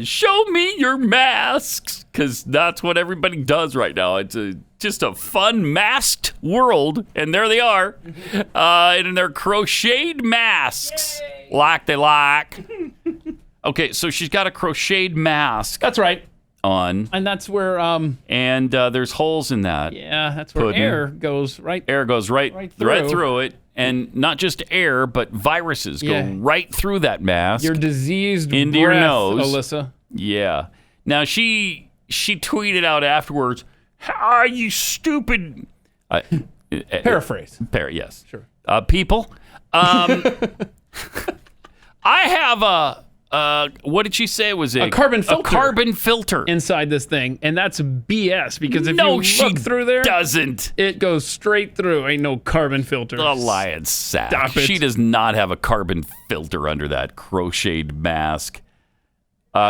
S2: Show me your masks, because that's what everybody does right now. It's just a fun masked world, and there they are, in their crocheted masks, like they like. Okay, so she's got a crocheted mask.
S3: That's right.
S2: On,
S3: and that's where
S2: and there's holes in that.
S3: Yeah, that's where air goes right.
S2: Air goes right through it, and not just air, but viruses go right through that mask.
S3: Your diseased
S2: into
S3: breath,
S2: your nose,
S3: Alyssa.
S2: Yeah. Now she tweeted out afterwards, "Are you stupid?"
S3: Paraphrase.
S2: Yes.
S3: Sure.
S2: People. I have what did she say it was
S3: a carbon filter.
S2: A carbon filter
S3: inside this thing, and that's BS because if you look through there,
S2: doesn't.
S3: It goes straight through. Ain't no carbon filter.
S2: The lion's sack.
S3: Stop it.
S2: She does not have a carbon filter under that crocheted mask.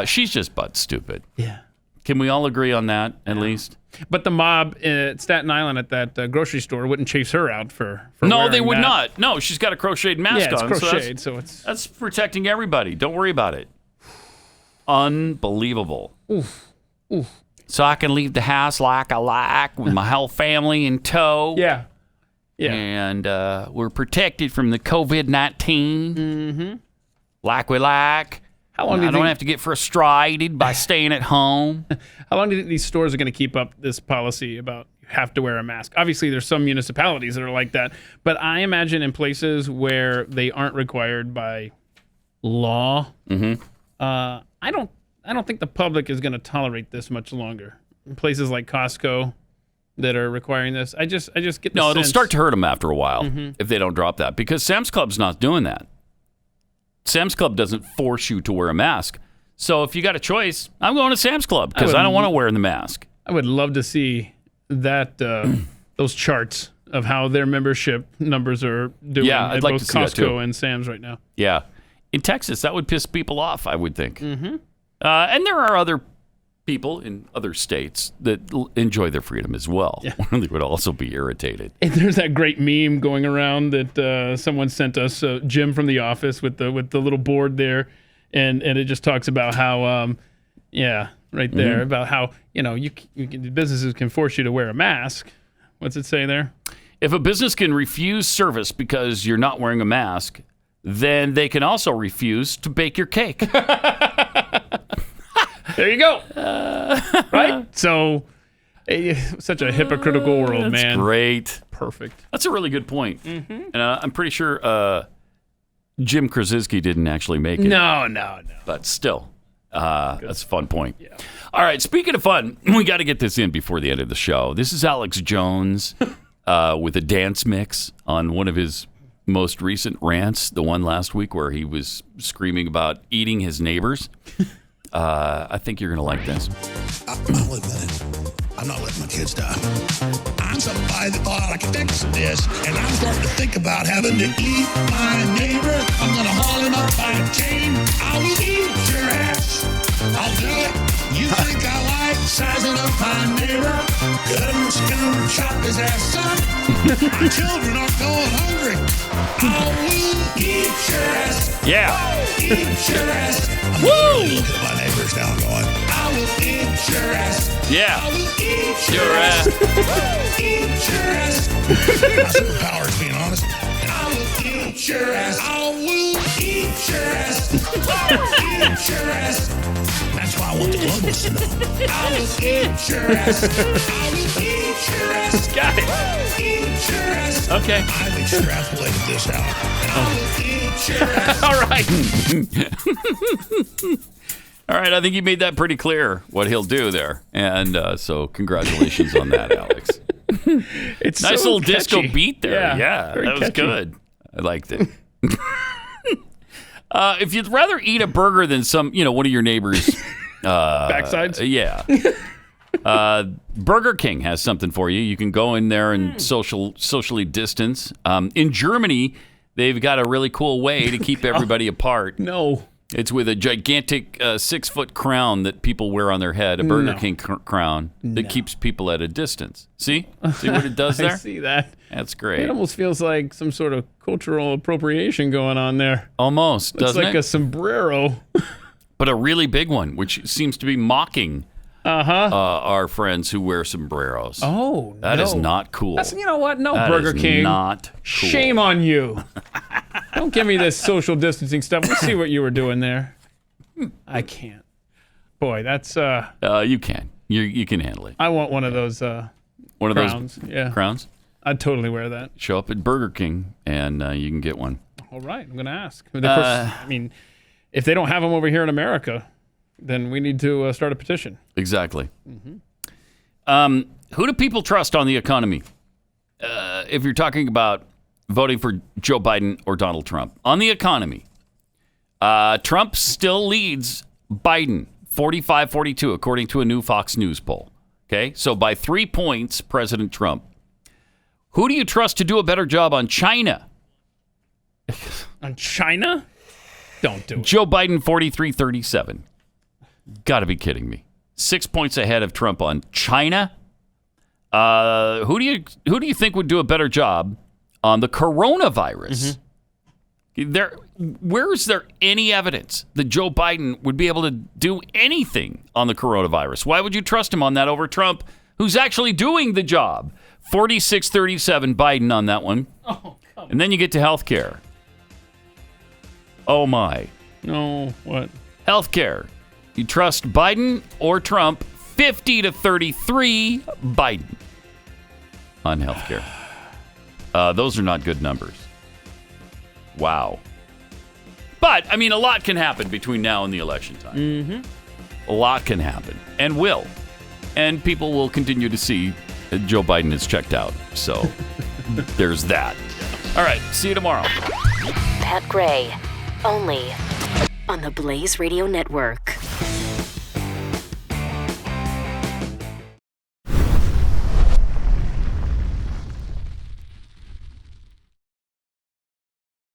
S2: She's just butt stupid.
S3: Yeah.
S2: Can we all agree on that at least?
S3: But the mob at Staten Island at that grocery store wouldn't chase her out for
S2: no, they would
S3: that.
S2: not. No, she's got a crocheted mask
S3: on. Yeah, it's crocheted,
S2: so that's protecting everybody. Don't worry about it. Unbelievable.
S3: Oof.
S2: So I can leave the house like I like with my whole family in tow.
S3: Yeah.
S2: And we're protected from the COVID-19.
S3: Mm-hmm.
S2: Like we like.
S3: How long
S2: I don't have to get frustrated by staying at home.
S3: How long do you think these stores are going to keep up this policy about you have to wear a mask? Obviously, there's some municipalities that are like that, but I imagine in places where they aren't required by law, I don't think the public is going to tolerate this much longer. In places like Costco that are requiring this, I just get the
S2: No, it'll
S3: sense-
S2: start to hurt them after a while if they don't drop that, because Sam's Club's not doing that. Sam's Club doesn't force you to wear a mask. So if you got a choice, I'm going to Sam's Club because I don't want to wear the mask.
S3: I would love to see that those charts of how their membership numbers are doing
S2: I'd
S3: at
S2: like
S3: both
S2: to see that too.
S3: Costco and Sam's right now.
S2: Yeah. In Texas, that would piss people off, I would think. And there are other people in other states that enjoy their freedom as well.
S3: Yeah.
S2: They would also be irritated.
S3: And there's that great meme going around that someone sent us, Jim from The Office, with the little board there, and it just talks about how, right there, about how businesses can force you to wear a mask. What's it say there?
S2: If a business can refuse service because you're not wearing a mask, then they can also refuse to bake your cake.
S3: There you go. Right? So, such a hypocritical world, man.
S2: That's great.
S3: Perfect.
S2: That's a really good point. And I'm pretty sure Jim Krasinski didn't actually make it.
S3: No.
S2: But still, that's a fun point.
S3: Yeah.
S2: All right, speaking of fun, we got to get this in before the end of the show. This is Alex Jones with a dance mix on one of his most recent rants, the one last week where he was screaming about eating his neighbors. I think you're going to like this.
S9: I'll admit it. I'm not letting my kids die. I'm somebody that thought I could fix this, and I'm starting to think about having to eat my neighbor. I'm going to haul him up by a chain. I will eat your ass. I'll do it. You think I like sizing up my neighbor? Cut him, skin him, chop his ass up. My children are going hungry. I will eat your ass.
S2: Yeah.
S9: Eat your ass.
S2: Woo!
S9: Look at my neighbors now going, I will eat your ass.
S2: Yeah.
S9: I will eat
S2: Your ass.
S9: Eat your ass. My superpower is being honest. And I will eat your ass. I will eat your ass. I will eat your ass. That's why I want the globalists to know. I will eat your ass. I will eat your ass.
S2: Got it.
S9: Eat your ass.
S2: Okay.
S9: I've extrapolated this out. And I will eat your ass.
S2: All right. All right, I think you made that pretty clear what he'll do there. And so congratulations on that, Alex.
S3: It's
S2: nice
S3: so
S2: little disco
S3: catchy.
S2: beat there. Yeah,
S3: very
S2: that was
S3: catchy.
S2: good. I liked it. If you'd rather eat a burger than one of your neighbors'
S3: backsides?
S2: Burger King has something for you. You can go in there and socially distance. In Germany, they've got a really cool way to keep everybody apart.
S3: No.
S2: It's with a gigantic 6-foot crown that people wear on their head, a Burger King crown that keeps people at a distance. See what it does there?
S3: I see that.
S2: That's great.
S3: It almost feels like some sort of cultural appropriation going on there.
S2: Almost, doesn't it?
S3: It's like a sombrero.
S2: But a really big one, which seems to be mocking our friends who wear sombreros.
S3: Oh,
S2: that is not cool.
S3: You know what? No,
S2: that
S3: Burger
S2: is
S3: King.
S2: Not cool.
S3: Shame on you. Don't give me this social distancing stuff. Let's see what you were doing there. I can't. Boy, that's...
S2: you can. You can handle it.
S3: I want one of those crowns.
S2: Those crowns?
S3: I'd totally wear that.
S2: Show up at Burger King, and you can get one.
S3: All right, I'm going to ask. Of course, I mean, if they don't have them over here in America, then we need to start a petition.
S2: Exactly. Who do people trust on the economy? If you're talking about voting for Joe Biden or Donald Trump. On the economy, Trump still leads Biden 45-42, according to a new Fox News poll. Okay, so by 3 points, President Trump. Who do you trust to do a better job on China?
S3: On China? Don't do it.
S2: Joe Biden 43-37. Got to be kidding me. 6 points ahead of Trump on China. Who do you think would do a better job on the coronavirus? Where is there any evidence that Joe Biden would be able to do anything on the coronavirus? Why would you trust him on that over Trump, who's actually doing the job? 46-37 Biden on that one.
S3: Oh,
S2: and then you get to healthcare. Oh my.
S3: No, what?
S2: Healthcare. You trust Biden or Trump? 50-33 Biden on healthcare. Those are not good numbers. Wow. But, I mean, a lot can happen between now and the election time.
S3: Mm-hmm.
S2: A lot can happen, and will. And people will continue to see that Joe Biden is checked out. So, there's that. All right, see you tomorrow.
S1: Pat Gray, only on the Blaze Radio Network.